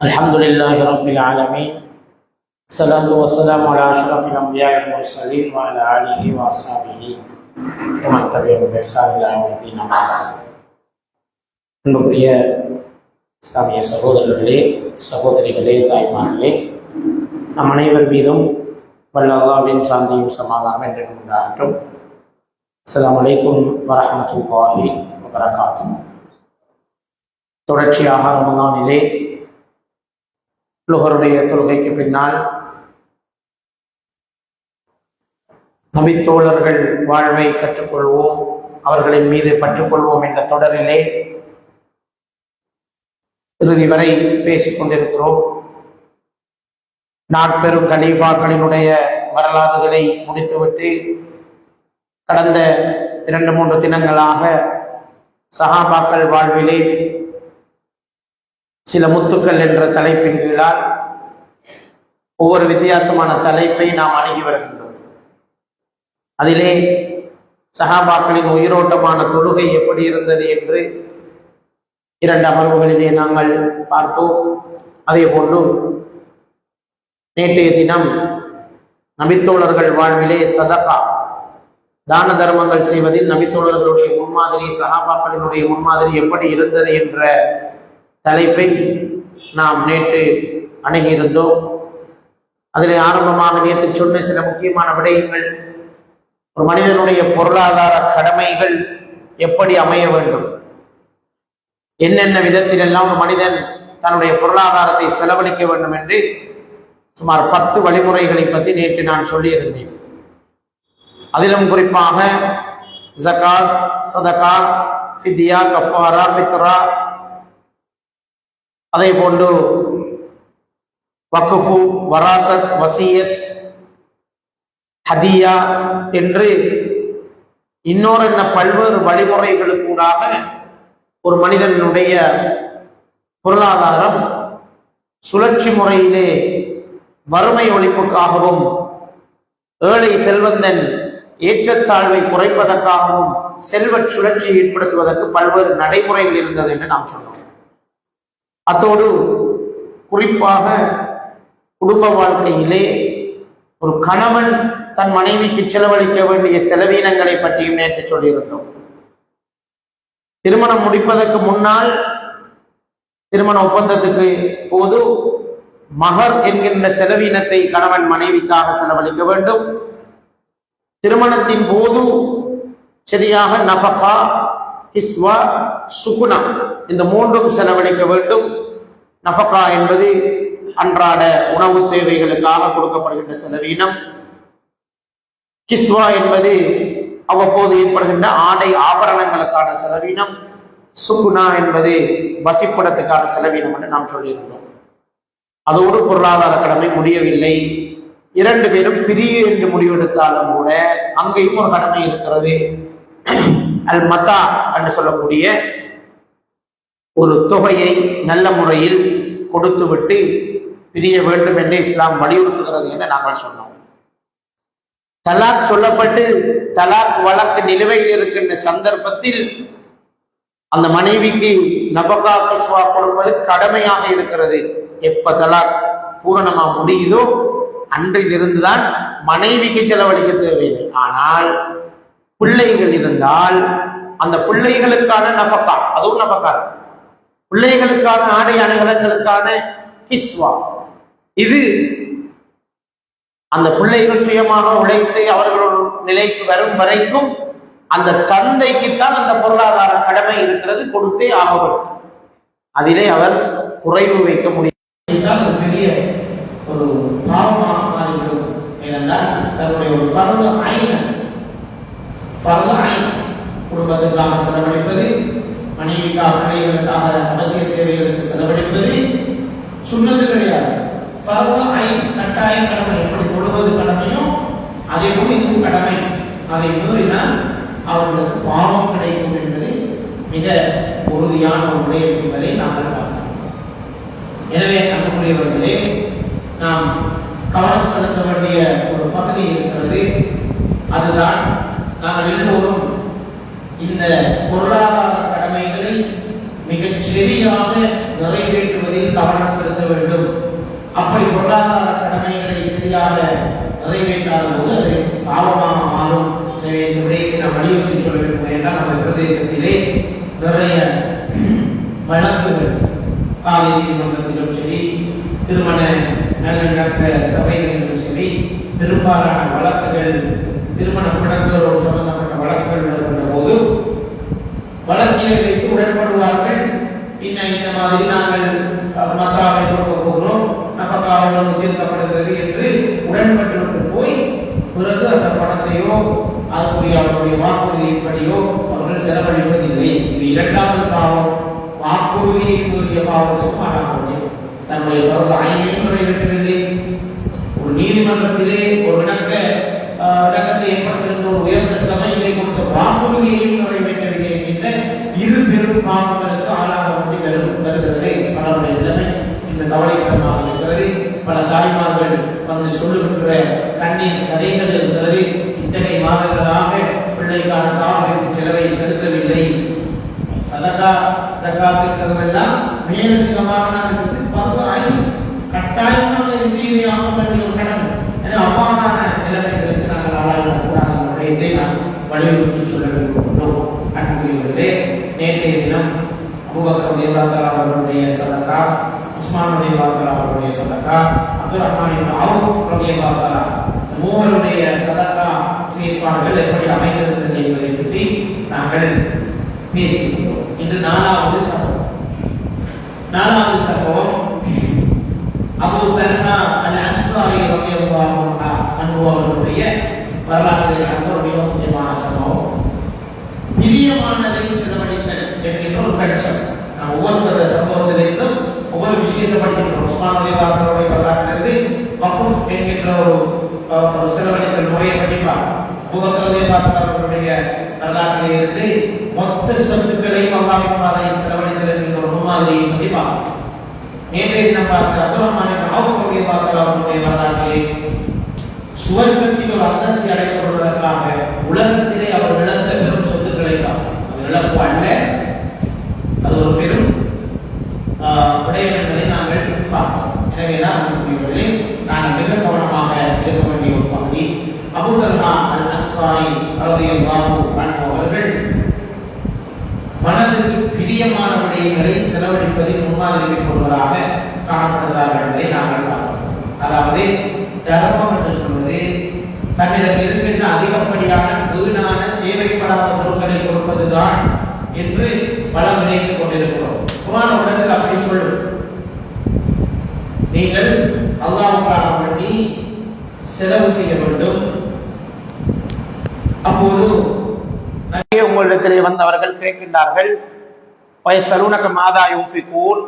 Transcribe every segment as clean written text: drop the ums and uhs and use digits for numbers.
الحمد لله رب العالمين. الصلاة والسلام على أشرف الأنبياء والمرسلين وعلى آله وأصحابه ومن تبعهم بإحسان إلى يوم الدين. அன்புக்குரிய இஸ்லாமிய சகோதரர்களே, சகோதரிகளே, தாய்மார்களே, நம் அனைவர் மீதும் வல்ல அல்லாஹ்வின் சாந்தியும் சமாதானம் என்றும் உண்டாகட்டும். அஸ்ஸலாமு அலைக்கும் வரஹ்மத்துல்லாஹி வபரகாத்துஹு. தொடர்ச்சியாக ரமதானிலே லுஹருடைய தொழுகைக்கு பின்னால் நபித்தோழர்கள் வாழ்வை கற்றுக்கொள்வோம், அவர்களின் மீது பற்றுக்கொள்வோம் என்ற தொடரிலே இறுதி வரை பேசிக் கொண்டிருக்கிறோம். நாட்பெரும் கலீஃபாக்களினுடைய வரலாறுகளை முடித்துவிட்டு கடந்த 2-3 தினங்களாக சஹாபாக்கள் வாழ்விலே சில முத்துக்கள் என்ற தலைப்பின் கீழால் ஒவ்வொரு வித்தியாசமான தலைப்பை நாம் அணுகி வருகின்றோம். அதிலே சஹாபாக்களின் உயிரோட்டமான தொழுகை எப்படி இருந்தது என்று 2 அமர்வுகளிலே நாங்கள் பார்த்தோம். அதே போன்று நேற்றைய தினம் நபித்தோழர்கள் வாழ்விலே சதகா, தான தர்மங்கள் செய்வதில் நபித்தோழர்களுடைய முன்மாதிரி, சஹாபாக்களினுடைய முன்மாதிரி எப்படி இருந்தது என்ற தலைப்பை நாம் நேற்று அணுகியிருந்தோம். அதில் ஆரம்பமாக நேற்று சொன்ன சில முக்கியமான விடயங்கள், ஒரு மனிதனுடைய பொருளாதார கடமைகள் எப்படி அமைய வேண்டும், என்னென்ன விதத்திலெல்லாம் ஒரு மனிதன் தன்னுடைய பொருளாதாரத்தை செலவழிக்க வேண்டும் என்று சுமார் 10 வழிமுறைகளை பற்றி நேற்று நான் சொல்லியிருந்தேன். அதிலும் குறிப்பாக ஜகாத், சதகா, ஃபித்யா, கஃபாரா, ஃபித்ரா, அதே போன்று வக்ஃபு, வராசத், வசியத், ஹதியா என்று இன்னொரு பல்வேறு வழிமுறைகளுக்கூடாக ஒரு மனிதனுடைய பொருளாதாரம் சுழற்சி முறையிலே வறுமை ஒழிப்புக்காகவும் ஏழை செல்வந்தன் ஏற்றத்தாழ்வை குறைப்பதற்காகவும் செல்வ சுழற்சியை ஏற்படுத்துவதற்கு பல்வேறு நடைமுறைகள் இருந்தது என்று நாம் சொன்னோம். அத்தோடு குறிப்பாக குடும்ப வாழ்க்கையிலே ஒரு கணவன் தன் மனைவிக்கு செலவழிக்க வேண்டிய செலவீனங்களை பற்றியும் நேற்று சொல்லியிருந்தோம். திருமணம் முடிப்பதற்கு முன்னால், திருமண ஒப்பந்தத்துக்கு போது மகர் என்கின்ற செலவீனத்தை கணவன் மனைவிக்காக செலவழிக்க வேண்டும். திருமணத்தின் போது சரியாக நஃபகா, கிஸ்வா, சுகுனா இந்த 3ம் செலவழிக்க வேண்டும். நஃபகா என்பது அன்றாட உணவு தேவைகளுக்காக கொடுக்கப்படுகின்ற செலவீனம். கிஸ்வா என்பது அவ்வப்போது ஏற்படுகின்ற ஆடை ஆபரணங்களுக்கான செலவீனம். சுகுனா என்பது வசிப்படத்துக்கான செலவீனம் என்று நாம் சொல்லியிருந்தோம். அதோடு பொருளாதார கடமை முடியவில்லை. 2 பேரும் பிரிய என்று முடிவெடுத்தாலும் கூட அங்கேயும் ஒரு கடமை இருக்கிறது. அல் மத்தா என்று சொல்லக்கூடிய ஒரு தொகையை நல்ல முறையில் கொடுத்துவிட்டு பிரிய வேண்டும் என்று இஸ்லாம் வலியுறுத்துகிறது என்று நாங்கள் சொன்னோம். தலாக் சொல்லப்பட்டு தலாக் வழக்கு நிலுவையில் இருக்கின்ற சந்தர்ப்பத்தில் அந்த மனைவிக்கு நபகா கிஸ்வா கொடுப்பது கடமையாக இருக்கிறது. எப்ப தலாக் பூரணமா முடியுதோ அன்றிலிருந்துதான் மனைவிக்கு செலவழிக்க தேவையில்லை. ஆனால் பிள்ளைகள் இருந்தால் அந்த பிள்ளைகளுக்கான நஃபகா, அதுவும் நஃபகா, பிள்ளைகளுக்கான ஆடை அணிகலன்களுக்கான கிஸ்வா, இது அந்த பிள்ளைகள் சுயமாக உழைத்து அவர்களோட நிலைக்கு வரும் வரைக்கும் அந்த தந்தைக்குத்தான் அந்த பொருளாதார கடமை இருக்கிறது, கொடுத்தே ஆகும். அதிலே அவர் குறைவு வைக்க முடியும். பெரிய ஒரு பாவமாக மாறிவிடும். ஏனென்றால் தன்னுடைய ஒரு ஃபர்து ஐன் குடும்பத்துக்காக செலவழிப்பது, மனைவிக்காக, பிள்ளைகளுக்காக, அவசிய தேவைகளுக்கு செலவழிப்பது சுன்னத்து கிடையாது. ஃபர்து ஐன், கட்டாய கடமை. எப்படி தொழுவது கடமையோ அதே போல் இதுவும் கடமை. அதை மீறினால் அவர்களுக்கு பாவம் கிடைக்கும் என்பது மிக உறுதியான ஒரு விடயம் என்பதை நாங்கள் பார்த்தோம். எனவே அன்புக்குரியவர்களே, நாம் கவனம் செலுத்த வேண்டிய ஒரு பகுதி இருக்கிறது. அதுதான் நாங்கள் எல்லோரும் இந்த பொருளாதார கடமைகளை மிகச் சரியாக நிறைவேற்றுவதில் கவனம் செலுத்த வேண்டும். அப்படி பொருளாதார கடமைகளை சரியாக நிறைவேற்றாத போது அது பாவமாக மாறும். எனவே இந்த விடயத்தை நாம் வலியுறுத்தி சொல்ல வேண்டும். என்றால் நம்ம பிரதேசத்திலே நிறைய வழக்குகள் காலை நீதிமன்றத்திலும் சரி, திருமண நல்லிணக்க சபைகளிலும் சரி, பெரும்பாலான வழக்குகள் திருமண பிணக்குகளோடு சம்பந்தப்பட்ட வழக்குகள் வருகின்ற போது வழக்கிலே வைத்து உடன்படுவார்கள். இந்த மாதிரி நாங்கள் மக்காவை கொடுக்க போகிறோம், நஃபகாவை தீர்க்கப்படுகிறது என்று உடன்பட்டு போய் பிறகு அந்த பணத்தையோ அதுக்குரிய அவருடைய வாக்குறுதியின்படியோ அவர்கள் செலவழிப்பதில்லை. இது இரண்டாவது பாவம். வாக்குறுதியை கூறிய பாவத்துக்கும் ஆளாக தன்னுடைய ஆணையையும் நிறைவேற்றவில்லை. ஒரு நீதிமன்றத்திலே ஒரு இணக்கத்தை ஏற்படுத்துகின்ற ஒரு உயர்ந்த சபையிலே கொடுத்த வாக்குறுதியையும் நிறைவேற்றவில்லை என்கின்ற இரு பெரும் பாவங்களுக்கு ஆளாக வருகிறது. பலருடைய நிலைமை இந்த கவலைக்கிடமாக இருக்கிறது. பல தாய்மார்கள் வந்து சொல்லுகின்ற கண்ணீர் கதைகள் இருக்கிறது. இத்தனை மாதங்களாக பிள்ளைக்கான காவலுக்கு செலவை செலுத்தவில்லை. சதகா ஜகாத்துக்கெல்லாம் மேலதிகமாக நாங்கள் செலுத்தி கட்டாயமாக செய்தியாக வேண்டிய ஒரு கடன். எனவே அவ்வாறான நிலைமைகளுக்கு நாங்கள் ஆளாகக்கூடாத விடயத்தை நாம் வலியுறுத்தி சொல்ல விரும்புகின்றோம். அன்புக்குரியவர்களே, நேற்றைய தினம் அபூபக்கர் ரலியல்லாஹு தஆலா அவர்களுடைய சதகா, உஸ்மான் ரலியல்லாஹு தஆலா அவர்களுடைய சதகா, அப்துல் ரஹ்மான் இப்னு அவுஃப் ரலியல்லாஹு தஆலா மூவருடைய சதகா செயற்பாடுகள் எப்படி அமைந்திருந்தது என்பதை பற்றி நாங்கள் பேசியிருக்கிறோம். இன்று நாலாவது சம்பவம் அபூ தல்ஹா அல்-அன்சாரி ரலியல்லாஹு அன்ஹு அவர்களுடைய வரலாற்றில் நடந்த ஒரு மிக முக்கியமான சம்பவம். பிரியமானதை செலவழித்தல் என்கின்ற ஒரு கட்சம். நாம் ஒவ்வொரு சம்பவத்திலிருந்தும் ஒவ்வொரு விஷயத்தை படிக்கின்றோம். உஸ்மான் ரலியல்லாஹு அன்ஹுடைய வரலாற்றிலிருந்து வக்ஃப் என்கின்ற ஒரு செலவழித்தல் முறையை படிப்பார். அபூபக்கர் ரலியல்லாஹு அவர்களுடைய வரலாற்றிலிருந்து மொத்த சொத்துக்களையும் அல்லாஹ்வின் பாதையில் செலவழித்தல் என்கின்ற ஒரு முன்மாதிரியை படிப்பார். நேற்றைய தினம் பார்த்த அப்துல் ரஹ்மான் இப்னு அவுஃப் ரலியல்லாஹு அவர்களுடைய வரலாற்றிலே சுவர்க்கத்தில் ஒரு அந்தஸ்தை அடைவதற்காக உலகத்திலே அவர் இழந்த பெரும் சொத்துக்களை தான். அது இழப்பு அல்ல, அது ஒரு பெரும் விடயம் என்பதை நாங்கள் பார்ப்போம். எனவேதான் நாங்கள் மிக கவனமாக இருக்க வேண்டிய ஒரு பகுதி. அபூ தல்ஹா அல்-அன்சாரி ரலியல்லாஹு அன்ஹு அவர்கள் மனதிற்கு பிரியமான விடயங்களை செலவழிப்பதில் முன்மாதிரி கொள்வதாக காணப்படுகிறார்கள் என்பதை நாங்கள் பார்க்கிறோம். அதாவது தர்மம் என்று சொல்வது தன்னிடம் இருக்கின்ற அதிகப்படியான வீணான தேவைப்படாத பொருட்களை கொடுப்பதுதான் என்று பலம் நினைத்துக் கொண்டிருக்கிறோம். குர்ஆன் உலகத்தில் அப்படி சொல்லும், நீங்கள் அல்லாஹ்வுக்காக வேண்டி செலவு செய்ய வேண்டும். அப்போது உங்களிடத்திலே வந்தவர்கள் கேட்கின்றார்கள், வயசலூனக மாதா யூஃபிகூன்,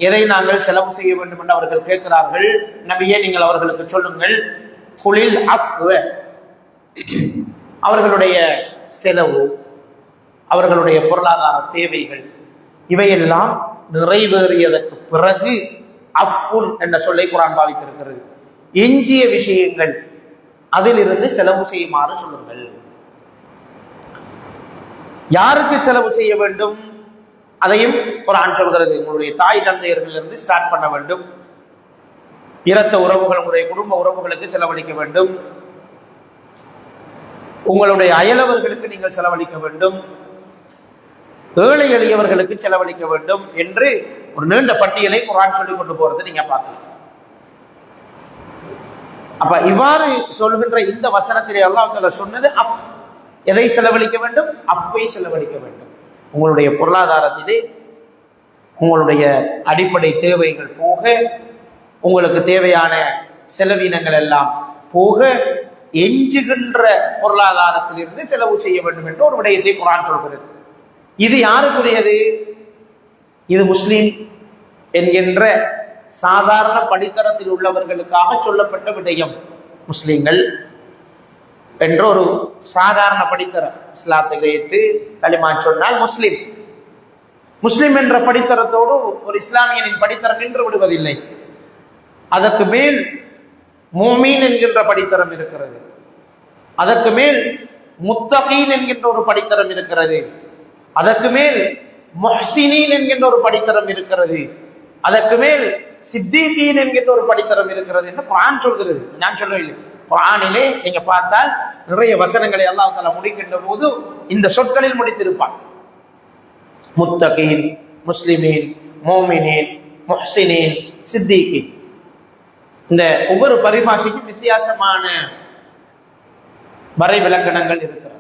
எதை நாங்கள் செலவு செய்ய வேண்டும் என்று அவர்கள் கேட்கிறார்கள். நபியே, நீங்கள் அவர்களுக்கு சொல்லுங்கள், குலில் அஃப்வ, அவர்களுடைய செலவு, அவர்களுடைய பொருளாதார தேவைகள் இவையெல்லாம் நிறைவேறியதற்கு பிறகு அஃபுல் என்ற சொல்லை குர்ஆன் பாவித்திருக்கிறது. எஞ்சிய விஷயங்கள் அதிலிருந்து செலவு செய்யுமாறு சொல்லுங்கள். யாருக்கு செலவு செய்ய வேண்டும் அதையும் குர்ஆன் சொல்கிறது. உங்களுடைய தாய் தந்தையர்களிலிருந்து ஸ்டார்ட் பண்ண வேண்டும். இரத்த உறவுகள், உங்களுடைய குடும்ப உறவுகளுக்கு செலவழிக்க வேண்டும். உங்களுடைய அயலவர்களுக்கு நீங்கள் செலவழிக்க வேண்டும். ஏழை எளியவர்களுக்கு செலவழிக்க வேண்டும் என்று ஒரு நீண்ட பட்டியலை குர்ஆன் சொல்லிக் கொண்டு போறது நீங்க பார்க்கலாம். அப்ப இவ்வாறு சொல்கின்ற இந்த வசனத்திலே அல்லாஹ் தஆலா சொன்னது அஃப், எதை செலவழிக்க வேண்டும்? அஃபை செலவழிக்க வேண்டும். உங்களுடைய பொருளாதாரத்திலே உங்களுடைய அடிப்படை தேவைகள் போக, உங்களுக்கு தேவையான செலவினங்கள் எல்லாம் போக, எஞ்சுகின்ற பொருளாதாரத்திலிருந்து செலவு செய்ய வேண்டும் என்ற ஒரு விடயத்தை குர்ஆன் சொல்கிறது. இது யாருக்குரியது? இது முஸ்லிம் என்கின்ற சாதாரண படித்தரத்தில் உள்ளவர்களுக்காக சொல்லப்பட்ட விடயம். முஸ்லிம்கள் என்ற ஒரு சாதாரண படித்தரம், இஸ்லாத்தை ஏற்று கலிமா சொன்னால் முஸ்லிம். முஸ்லிம் என்ற படித்தரத்தோடு ஒரு இஸ்லாமியனின் படித்தரம் நின்று விடுவதில்லை. அதற்கு மேல் மூமீன் என்கின்ற படித்தரம் இருக்கிறது. அதற்கு மேல் முத்தகீன் என்கின்ற ஒரு படித்தரம் இருக்கிறது. அதற்கு மேல் முஹ்சினீன் என்கின்ற ஒரு படித்தரம் இருக்கிறது. அதற்கு மேல் சித்திகீன் என்கின்ற ஒரு படித்தரம் இருக்கிறது என்று குர்ஆன் சொல்கிறது. நான் சொல்லவில்லை. குர்ஆனிலே நீங்க பார்த்தால் நிறைய வசனங்களை அல்லாஹ் தஆலா முடிக்கின்ற போது இந்த சொற்களில் முடித்திருப்பான். முத்தகீன், முஸ்லிமீன், மோமினீன், முஹ்சினீன், சித்திகீன். இந்த ஒவ்வொரு பரிபாஷைக்கும் வித்தியாசமான வரை விளக்கணங்கள் இருக்கிறது.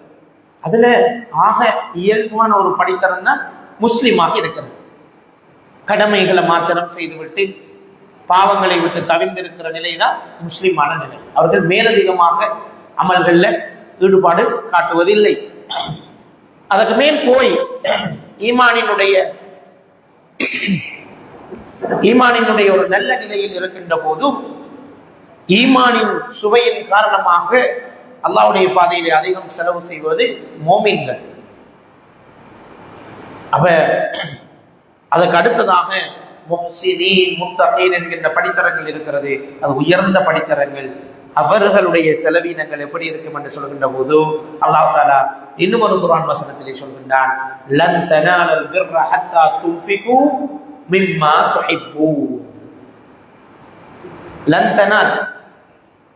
அதுல ஆக இயல்பான ஒரு படித்தரம் தான் முஸ்லிமாக இருக்கிறது. கடமைகளை மாத்திரம் செய்துவிட்டு பாவங்களை விட்டு தவிர்ந்திருக்கிற நிலைதான் முஸ்லிமான நிலை. அவர்கள் மேலதிகமாக அமல்கள்ல ஈடுபாடு காட்டுவதில்லை. அதற்கு மேல் போய் ஈமானினுடைய ஒரு நல்ல நிலையில் இருக்கின்ற போதும் ஈமானின் சுவையின் காரணமாக அல்லாஹ்வுடைய பாதையிலே அதிகம் செலவு செய்வது மோமின்கள். அப்ப அதுக்கு அடுத்ததாக முஹ்சினீன், முத்தகீன் என்கின்ற படித்தரங்கள் இருக்கிறது. அது உயர்ந்த படித்தரங்கள். அவர்களுடைய செலவீனங்கள் எப்படி இருக்கும் என்று சொல்கின்ற போது அல்லாஹ் தஆலா இன்னும் ஒரு குர்ஆன் வசனத்திலே சொல்கின்றான், லன் தனாலல் பிர்ர ஹத்தா துன்ஃபிகு மிம்மா துஹிப்பூன். லன் தனால்,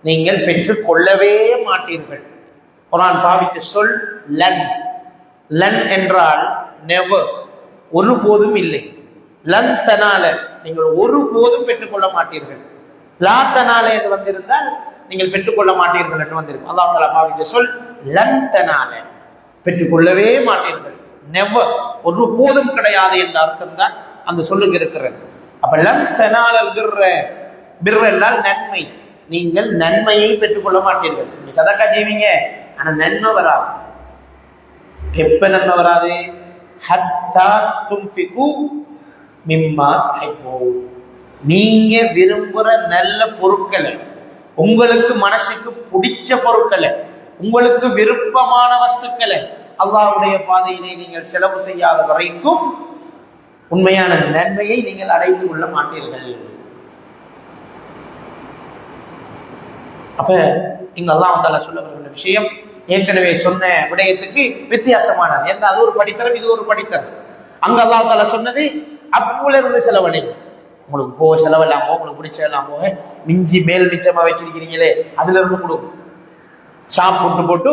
நீங்கள் பெற்றுக் கொள்ளவே மாட்டீர்கள். குர்ஆன் பாவித்த சொல் லன். லன் என்றால் நெவர், ஒருபோதும் இல்லை. லன் தனால, நீங்கள் ஒருபோதும் பெற்றுக்கொள்ள மாட்டீர்கள். லா தனால என்று வந்திருந்தால் நீங்கள் பெற்றுக்கொள்ள மாட்டீர்கள் என்று வந்திருக்கும். அல்லாஹ் தஆலா பாவித்த சொல் லன் தனால, பெற்றுக்கொள்ளவே மாட்டீர்கள். நெவர், ஒருபோதும் கிடையாது என்ற அர்த்தம் தான் அந்த சொல்லுங்க இருக்கிறது. அப்ப லன் தனாலல் பிர்ர என்றால் நன்மை. நீங்கள் நன்மையை பெற்றுக்கொள்ள மாட்டீர்கள். நீங்க சதக்கா செய்வீங்க, ஆனா நன்மை வராது. எப்ப நன்மை வராது? ஹத்தா துன்ஃபிகு மிம்மா துஹிப்பூன். நீங்க விரும்புற நல்ல பொருட்களை, உங்களுக்கு மனசுக்கு பிடிச்ச பொருட்களை, உங்களுக்கு விருப்பமான வஸ்துக்களை அல்லாஹ்வுடைய பாதையிலே நீங்கள் செலவு செய்யாத வரைக்கும் உண்மையான நன்மையை நீங்கள் அடைந்து கொள்ள மாட்டீர்கள். அப்ப இங்க அல்லாஹ் தஆலா சொல்ல வருகிற விஷயம் ஏற்கனவே சொன்ன விடயத்துக்கு வித்தியாசமானது. ஏன்னா அது ஒரு படித்தரம், இது ஒரு படித்தரம். அங்க அல்லாஹ் தஆலா சொன்னது அப்புல இருந்து செலவழி. உங்களுக்கு போக செலவெல்லாம் போக, உங்களுக்கு பிடிச்சதெல்லாம் போக, மிஞ்சி மேல் மிச்சமா வச்சிருக்கிறீங்களே அதுல இருந்து கொடுக்கும். சாப்பிட்டு போட்டு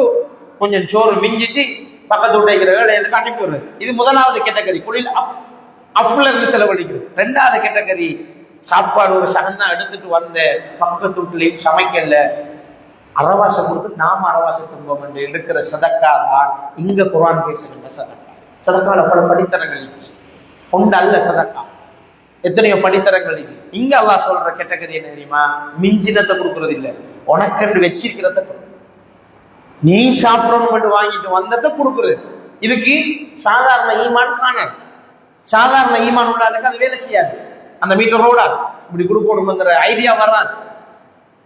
கொஞ்சம் சோறு மிஞ்சிச்சு பக்கத்து விட்டுக்கிறவர்கள் எனக்கு அனுப்பி விடுறது. இது முதலாவது கேட்டகரி. குளில் அஃப்ல இருந்து செலவழிக்கிறது. ரெண்டாவது கேட்டகரி, சாப்பாடு ஒரு சகந்தா எடுத்துட்டு வந்த பக்கத்து வீட்டுலையும் சமைக்கல, அரவாசம் கொடுத்து நாம அரவாசம் துன்பம் என்று எடுக்கிற சதக்கா தான் இங்க குர்ஆன் பேசுகின்ற சதக்கா. சதக்கால பல படித்தரங்கள் ஒன்று அல்ல சதக்கா, எத்தனையோ படித்தரங்கள் இருக்கு. இங்க அல்லாஹ் சொல்ற கேட்டகரி என்ன தெரியுமா? மிஞ்சினத்தை கொடுக்கறது இல்லை, உனக்கென்று வச்சிருக்கிறத நீ சாப்பிடணும் வாங்கிட்டு வந்ததை கொடுக்குறது. இதுக்கு சாதாரண ஈமான் காணாது. சாதாரண ஈமான் உள்ளாருக்கு அது வேலை செய்யாது. அந்த மீட்டர் ரோடாது, இப்படி கொடுக்கணுங்கிற ஐடியா வராது.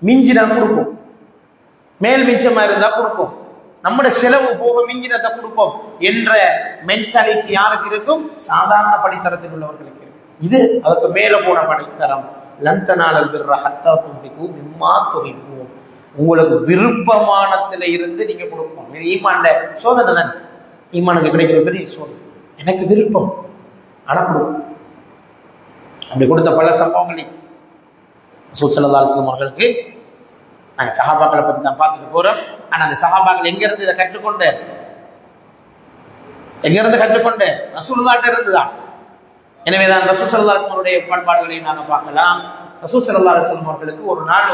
மிஞ்சினா கொடுப்போம், மேல் மிச்சமா இருந்தா கொடுப்போம், நம்முடைய செலவு போக மிஞ்சினத்தை கொடுப்போம் என்ற மென்டாலிட்டி யாருக்கு இருக்கும்? சாதாரண படித்தரத்தில் உள்ளவர்களுக்கு. இது அதுக்கு மேல போன படித்தரம். லந்தனாலல் பிர்ர ஹத்தா துன்ஃபிகு மிம்மா துஹிப்பூன். உங்களுக்கு விருப்பமானத்துல இருந்து நீங்க கொடுப்போம். இது ஈமான்ல சோதனை தான். ஈமானுக்கு கிடைக்கிற பெரிய சோதனை. எனக்கு விருப்பம் ஆனா கொடுக்கும். அப்படி கொடுத்த பல சம்பவங்கள் ரசூல் ஸல்லல்லாஹு அலைஹி வஸல்லம் அவர்களுக்கு நாங்க சஹாபாக்களை பத்தி தான் பார்த்துட்டு போறோம். ஆனா அந்த சஹாபாக்கள் எங்க இருந்து இதை கற்றுக்கொண்ட? எங்க இருந்து கற்றுக்கொண்ட? ரசூலுல்லாஹ்ட்ட இருந்துதான். எனவேதான் ரசூல் ஸல்லல்லாஹு அலைஹி வஸல்லம் பண்பாடுகளையும் நாங்க பார்க்கலாம். ரசூல் ஸல்லல்லாஹு அலைஹி வஸல்லம் அவர்களுக்கு ஒரு நாள்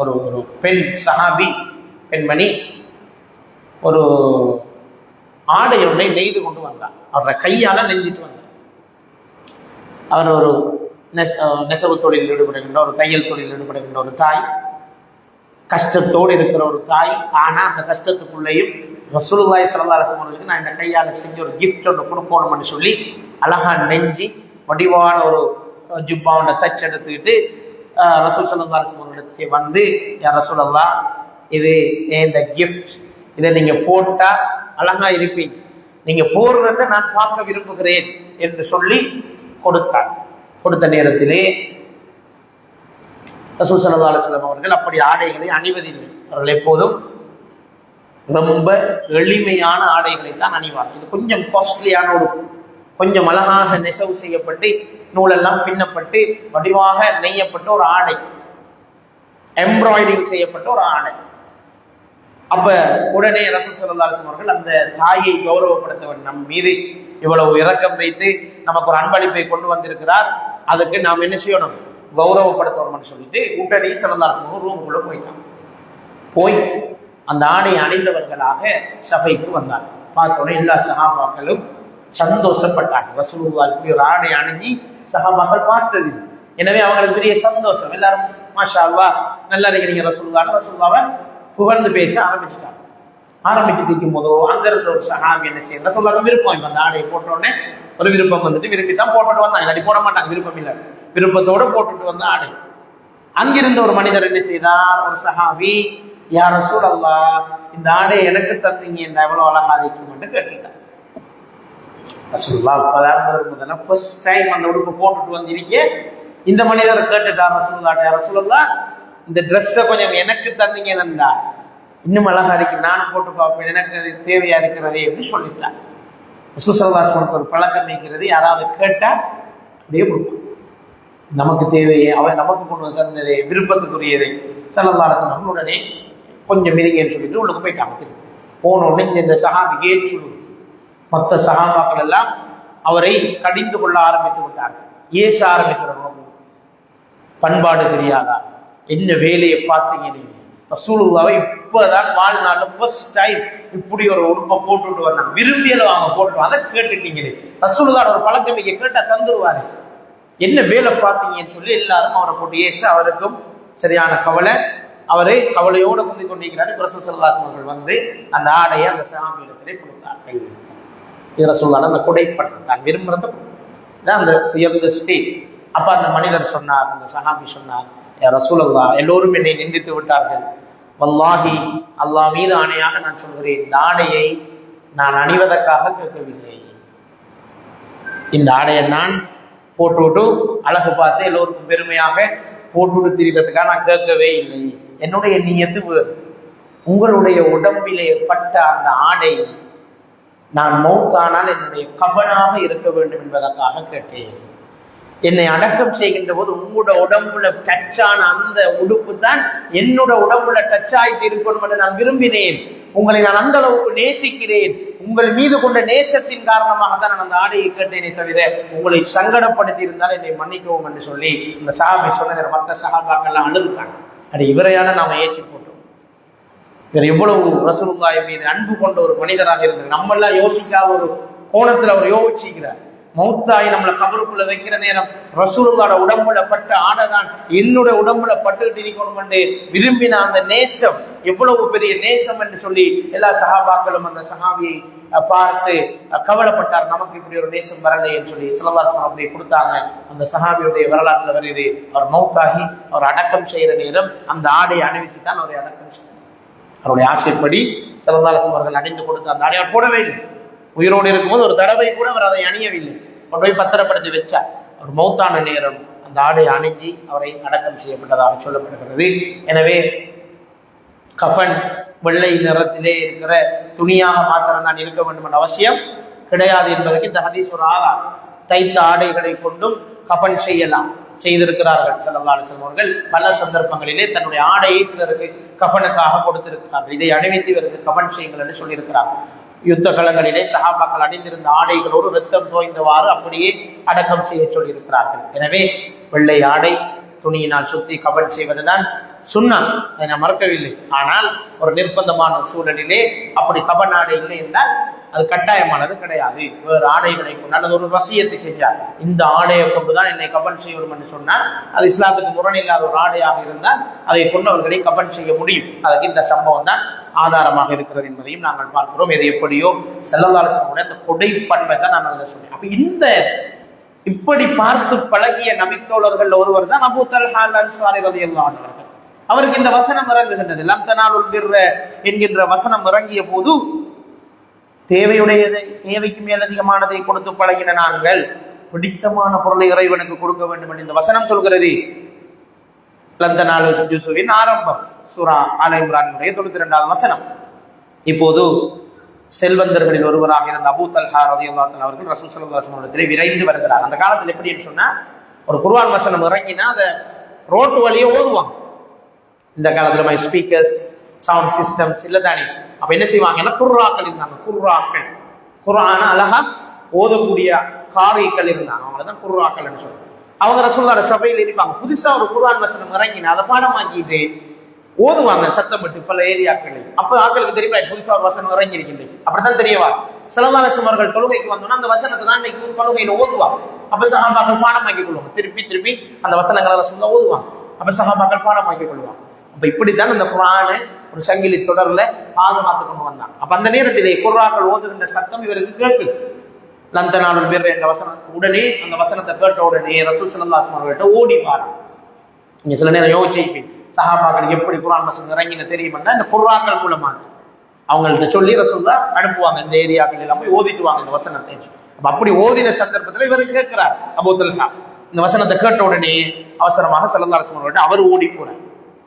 ஒரு ஒரு பெண் சஹாபி பெண்மணி ஒரு ஆடை ஒன்றை நெய்து கொண்டு வந்தார். அவரை கையால நெஞ்சிட்டு வந்தார். அவர் ஒரு நெசவு தொழில் ஈடுபடுகின்ற, ஒரு தையல் தொழில் ஈடுபடுகின்ற ஒரு தாய், கஷ்டத்தோடு இருக்கிற ஒரு தாய். ஆனா அந்த கஷ்டத்துக்குள்ளேயும் ரசூலுல்லாஹி ஸல்லல்லாஹு அலைஹி வஸல்லம் நான் இந்த கையால செஞ்ச ஒரு கிஃப்ட் ஒன்று கொடுக்கணும்னு சொல்லி அழகா நெஞ்சி வடிவான ஒரு ஜுப்பாவோட தச்சு எடுத்துக்கிட்டு ரசூல் ஸல்லல்லாஹு அலைஹி வஸல்லம் வந்து, யா ரசூலல்லாஹ், இது இந்த கிஃப்ட், இதை நீங்க போட்டா அழகா இருப்பீங்க, நீங்க போடுறத நான் பார்க்க விரும்புகிறேன் என்று சொல்லி கொடுத்தார். கொடுத்த நேரத்திலே ரசூல் ஸல்லல்லாஹு அலைஹி வஸல்லம் அவர்கள் அப்படி ஆடைகளை அணிவதில்லை. அவர்கள் எப்போதும் ரொம்ப எளிமையான ஆடைகளை தான் அணிவார். இது கொஞ்சம் காஸ்ட்லியான ஒரு கொஞ்சம் அழகாக நெசவு செய்யப்பட்டு நூலெல்லாம் பின்னப்பட்டு வடிவாக நெய்யப்பட்ட ஒரு ஆடை, எம்ப்ராய்டிங் செய்யப்பட்ட ஒரு ஆடை. அப்ப உடனே ரசூல் ஸல்லல்லாஹு அலைஹி வஸல்லம் அவர்கள் அந்த தாயை கௌரவப்படுத்தவன் நம் மீது இவ்வளவு இரக்கம் வைத்து நமக்கு ஒரு அன்பளிப்பை கொண்டு வந்திருக்கிறார், அதுக்கு நாம் என்ன செய்யணும், கௌரவப்படுத்தணும்னு சொல்லிட்டு உடனே ஸல்லல்லாஹு அலைஹி வஸல்லம் ரூமுக்குள்ள போயிட்டான். போய் அந்த ஆடை அணிந்தவர்களாக சபைக்கு வந்தாங்க. பார்த்தோன்னே எல்லா சஹாபாக்களும் சந்தோஷப்பட்டாங்க. ரசூலுல்லாஹி ஒரு ஆடை அணிஞ்சி சஹாபாக்கள் பார்த்தது. எனவே அவங்களுக்கு பெரிய சந்தோஷம். எல்லாரும் மாஷா அல்லாஹ் நல்லா இருக்கிறீங்க ரசூலுல்லாஹ்வை புகழ்ந்து பேச ஆரம்பிச்சுட்டாங்க. ஆரம்பிச்சுட்டு இருக்கும் போதோ அங்க இருந்த ஒரு சஹாபி என்ன செய்ய ரசூலுல்லாஹ் விருப்பம், இப்ப அந்த ஆடையை போட்டோடனே ஒரு விருப்பம் வந்துட்டு விரும்பி தான் போட்டுட்டு வந்தாங்க. இல்லாட்டி போட மாட்டாங்க, விருப்பம் இல்லை, விருப்பத்தோட போட்டுட்டு வந்த ஆடை. அங்கிருந்த ஒரு மனிதர் என்ன செய்தார், ஒரு சஹாபி, யா ரசூலல்லாஹ் இந்த ஆடை எனக்கு தந்தீங்க என்ற எவ்வளவு அழகா இருக்கும்னு கேட்டுட்டார். ரசூலுல்லாஹ் முதல்ல ஃபர்ஸ்ட் டைம் அந்த உடுப்பு போட்டுட்டு வந்திருக்க இந்த மனிதரை கேட்டுட்டார் ரசூலுல்லாஹ், யா ரசூலல்லாஹ் இந்த ட்ரெஸ்ஸை கொஞ்சம் எனக்கு தந்தீங்க என்னண்டா இன்னும் அழகா இருக்கு, நானும் போட்டு பார்ப்பேன், எனக்கு அது தேவையா இருக்கிறதே அப்படின்னு சொல்லிட்டார். ரசூல் ஸல்லல்லாஹு அலைஹி வஸல்லம் ஒரு பழக்கம் வைக்கிறது, யாராவது கேட்டா அப்படியே கொடுப்பான். நமக்கு தேவையே அவன் நமக்கு கொண்டு வந்து தந்ததே விருப்பத்துக்குரியதை ஸல்லல்லாஹு அலைஹி வஸல்லம் உடனே கொஞ்சம் மிருங்கன்னு சொல்லிட்டு உள்ளுக்கு போயிட்டாங்க. போன உடனே இந்த சஹாபிக்கு சொல்லுது, மற்ற சஹாபாக்கள் எல்லாம் அவரை கடிந்து கொள்ள ஆரம்பித்து விட்டார்கள், ஏச ஆரம்பிக்கிறோம். பண்பாடு தெரியாதா, என்ன வேலையை பார்த்தீங்க நீங்க, ரசூலுல்லாஹ்வை இப்பதான் வாழ்நாள்ல ஃபர்ஸ்ட் டைம் இப்படி ஒரு உடுப்பை போட்டுட்டு வந்தாங்க, விரும்பியல அவங்க போட்டு அதை கேட்டுட்டீங்களே. ரசூலுல்லாஹ் ஒரு பழக்கம் வைக்க கேட்டா தந்துருவாரு, என்ன வேலை பார்த்தீங்கன்னு சொல்லி எல்லாரும் அவரை போட்டு ஏச. அவருக்கும் சரியான கவலை, அவரை கவலையோடு குந்தி கொண்டிருக்கிறார். ரசூல் ஸல்லல்லாஹு அலைஹி வஸல்லம் வந்து அந்த ஆடையை அந்த சஹாபியிடத்திலே கொடுத்தார்கள். ரசூலுல்லாஹ் அந்த குடைப்பட்டு தான் விரும்புறத அந்த உயர்ந்த ஸ்டேட். அப்ப அந்த மனிதர் சொன்னார், அந்த சஹாபி சொன்னார், யா ரசூலல்லாஹ் எல்லோரும் என்னை நிந்தித்து விட்டார்கள், வல்லாஹி அல்லாஹ் மீது ஆணையாக நான் சொல்கிறேன், இந்த ஆடையை நான் அணிவதற்காக கேட்கவில்லை, இந்த ஆடையை நான் போட்டுவிட்டு அழகு பார்த்து எல்லோருக்கும் பெருமையாக போட்டுவிட்டு திரிவதற்காக நான் கேட்கவே இல்லை. என்னுடைய நியத்து வேறு, உங்களுடைய உடம்பிலே பட்ட அந்த ஆடை நான் மௌத்தானால் என்னுடைய கபனாக இருக்க வேண்டும் என்பதற்காக கேட்டேன். என்னை அடக்கம் செய்கின்ற போது உங்களோட உடம்புல டச்சான அந்த உடுப்பு தான் என்னோட உடம்புல டச் ஆகிட்டு இருக்கணும் என்று நான் விரும்பினேன். உங்களை நான் அந்த அளவுக்கு நேசிக்கிறேன், உங்கள் மீது கொண்ட நேசத்தின் காரணமாக தான் நான் அந்த ஆடையை கேட்டேனே தவிர உங்களை சங்கடப்படுத்தி இருந்தால் என்னை மன்னிக்கவும் என்று சொல்லி இந்த சஹாபி சொன்ன மற்ற சஹாபாக்கள்லாம் அழுதுட்டாங்க. அது இவரையான நாம ஏசி போட்டோம். இவர் எவ்வளவு ரசூலுல்லாஹி மீது அன்பு கொண்ட ஒரு மனிதராக இருந்தது. நம்ம எல்லாம் யோசிக்காத ஒரு கோணத்துல அவர் யோசிக்கிறார். மௌத்தாய் நம்மளை கபருக்குள்ள வைக்கிற நேரம் ரசூலுல்லாஹ்வோட உடம்புல பட்ட ஆடைதான் என்னோட உடம்புல பட்டுக்கிட்டு இருக்கணும் என்று விரும்பின அந்த நேசம் எவ்வளவு பெரிய நேசம் என்று சொல்லி எல்லா சஹாபாக்களும் அந்த சஹாபியை பார்த்து கவலைப்பட்டார். நமக்கு இப்படி ஒரு நேசம் வரலை என்று சொல்லி ஸல்லல்லாஹு அலைஹி வஸல்லம் கொடுத்தாங்க. அந்த சஹாபியுடைய வரலாற்றுல வருது, அவர் மௌத்தாகி அவர் அடக்கம் செய்யற நேரம் அந்த ஆடையை அணிவித்து தான் அவரை அடக்கம் செய்தார். அவருடைய ஆசைப்படி ஸல்லல்லாஹு அலைஹி வஸல்லம் அவர்கள் அணிந்து கொடுத்த அந்த ஆடையை போடவே இல்லை. உயிரோடு இருக்கும்போது ஒரு தடவை கூட அவர் அதை அணியவில்லை, கொண்டு போய் பத்திரப்படுத்தி வச்சார். அவர் மௌத்தான நேரம் அந்த ஆடை அணிஞ்சி அவரை அடக்கம் செய்யப்பட்டதாக சொல்லப்படுகிறது. எனவே கஃபன் வெள்ளை நிறத்திலே இருக்கிற துணியாக மாத்திரம் தான் இருக்க வேண்டும் என்ற அவசியம் கிடையாது என்பதற்கு இந்த ஹதீஸ் ஒரு ஆதாரம். தைத்த ஆடைகளை கொண்டும் கஃபன் செய்யலாம், செய்திருக்கிறார்கள் ஸல்லல்லாஹு அலைஹி வஸல்லம் அவர்கள். பல சந்தர்ப்பங்களிலே தன்னுடைய ஆடையை சிலருக்கு கஃபனுக்காக கொடுத்திருக்கிறார்கள். இதை அணிவித்து இவருக்கு கஃபன் செய்யுங்கள் என்று சொல்லியிருக்கிறார்கள். யுத்த களங்களிலே சஹாபாக்கள் அணிந்திருந்த ஆடைகளோடு ரத்தம் தோய்ந்தவாறு அப்படியே அடக்கம் செய்ய சொல்லியிருக்கிறார்கள். எனவே வெள்ளை ஆடை துணியினால் சுத்தி கஃபன் செய்வதுதான் சுன்னத், அதை நான் மறக்கவில்லை. ஆனால் ஒரு நிர்பந்தமான சூழலிலே அப்படி கஃபன் ஆடை இல்லை என்றால் அது கட்டாயமானது கிடையாது. வேறு ஆடைகளை கொண்டு அல்லது ஒரு வசியத்தை செஞ்சார், இந்த ஆடையை கொண்டுதான் என்னை கஃபன் செய்யணும் என்று சொன்னால் அது இஸ்லாத்துக்கு முரணில்லாத ஒரு ஆடையாக இருந்தால் அதை கொண்டு அவர்களை கஃபன் செய்ய முடியும். அதுக்கு இந்த சம்பவம் தான் ஆதாரமாக இருக்கிறது என்பதையும் நாங்கள் பார்க்கிறோம். எது எப்படியோ ஸல்லல்லாஹு அலைஹி வஸல்லம் அந்த கொடை பண்பை தான் நான் அதை சொன்னேன். அப்ப இந்த இப்படி பார்த்து பழகிய நபித்தோழர்கள் ஒருவர் தான் அபூ தல்ஹா அல்-அன்சாரி ரலியல்லாஹு அன்ஹு. அவருக்கு இந்த வசனம் இறங்குகின்றது, லம் தனாலுல் பிர்ர என்கின்ற வசனம் இறங்கிய போது தேவையுடையதை தேவைக்கு மேலதிகமானதை கொடுத்து பழகின நாங்கள் பிடித்தமான பொருளை இறைவனுக்கு கொடுக்க வேண்டும் என்று இந்த வசனம் சொல்கிறது. லம் தனாலுல் ஜுஸுவின் ஆரம்பம் சூரா ஆல இம்ரானுடைய 92வது வசனம். இப்போது செல்வந்தர்களில் ஒருவராக இருந்த அபூ தல்ஹா ரலியல்லாஹு அன்ஹு அவர்கள் ரசூல் ஸல்லல்லாஹு அலைஹி வஸல்லம் விரைந்து வருகிறார். அந்த காலத்தில் எப்படின்னு சொன்னா, ஒரு குர்ஆன் வசனம் இறங்கினா அதை ரோட்டு வழியே ஓதுவாங்க. இந்த காலத்துல மாதிரி ஸ்பீக்கர்ஸ், சவுண்ட் சிஸ்டம்ஸ் இல்ல தானே. அப்ப என்ன செய்வாங்கன்னா குர்ஆக்கள் இருந்தாங்க. குர்ஆக்கள் குர்ஆன அழகா ஓதக்கூடிய காரிகள் இருந்தாங்க. அவங்கதான் குர்ஆக்கள் சொல்லுவாங்க. அவங்க ரசூலுல்லாஹ் சபையில் இருப்பாங்க. புதுசா ஒரு குர்ஆன் வசனம் இறங்கினா அதை பாடமாக்கிட்டு ஓதுவாங்க சத்தப்பட்டு பல ஏரியாக்களில். அப்ப ஆட்களுக்கு தெரியுமா புதுசா ஒரு வசனம் இறங்கி இருக்கின்றது, அப்படித்தான் தெரியவா. ஸல்லல்லாஹு அலைஹி வஸல்லம் அவர்கள் தொழுகைக்கு வந்தோம்னா அந்த வசனத்தை தான் இன்னைக்கு தொழுகையில ஓதுவாங்க. அப்ப சஹாபாக்கள் பாடமாக்கி கொள்வாங்க. திருப்பி அந்த வசனங்களை ரசூலுல்லாஹ் ஓதுவாங்க. அப்ப சஹாபாக்கள் பாடமாக்கி கொள்வாங்க. அப்ப இப்படித்தான் அந்த குர்ஆனை ஒரு சங்கிலி தொடர்ல பாதுகாத்து கொண்டு வந்தாங்க. அப்ப அந்த நேரத்திலே குர்ஆக்கள் ஓதுகின்ற சத்தம் இவருக்கு கேட்குது. லந்தனாலுல் பிர் என்ற வசனம் உடனே அந்த வசனத்தை கேட்ட உடனே ரசூல் ஸல்லல்லாஹு அலைஹி வஸல்லம் ஓடி வாராங்க. நீங்க சில நேரம் யோசிப்பீங்க, சஹாபாக்கள் எப்படி குர்ஆன் வசனம் இறங்கின தெரியுமா? இந்த குர்ஆக்கள் மூலமா அவங்கள்ட்ட சொல்லி ரசூலுல்லாஹ் அனுப்புவாங்க. இந்த ஏரியாக்கள் எல்லாம் போய் ஓதிட்டு வாங்க இந்த வசனத்தை. அப்ப அப்படி ஓதின சந்தர்ப்பத்தில் இவர் கேட்கிறார் அபூ தல்ஹா. இந்த வசனத்தை கேட்ட உடனே அவசரமாக ஸல்லல்லாஹு அலைஹி வஸல்லம் அவர் ஓடி போறார்.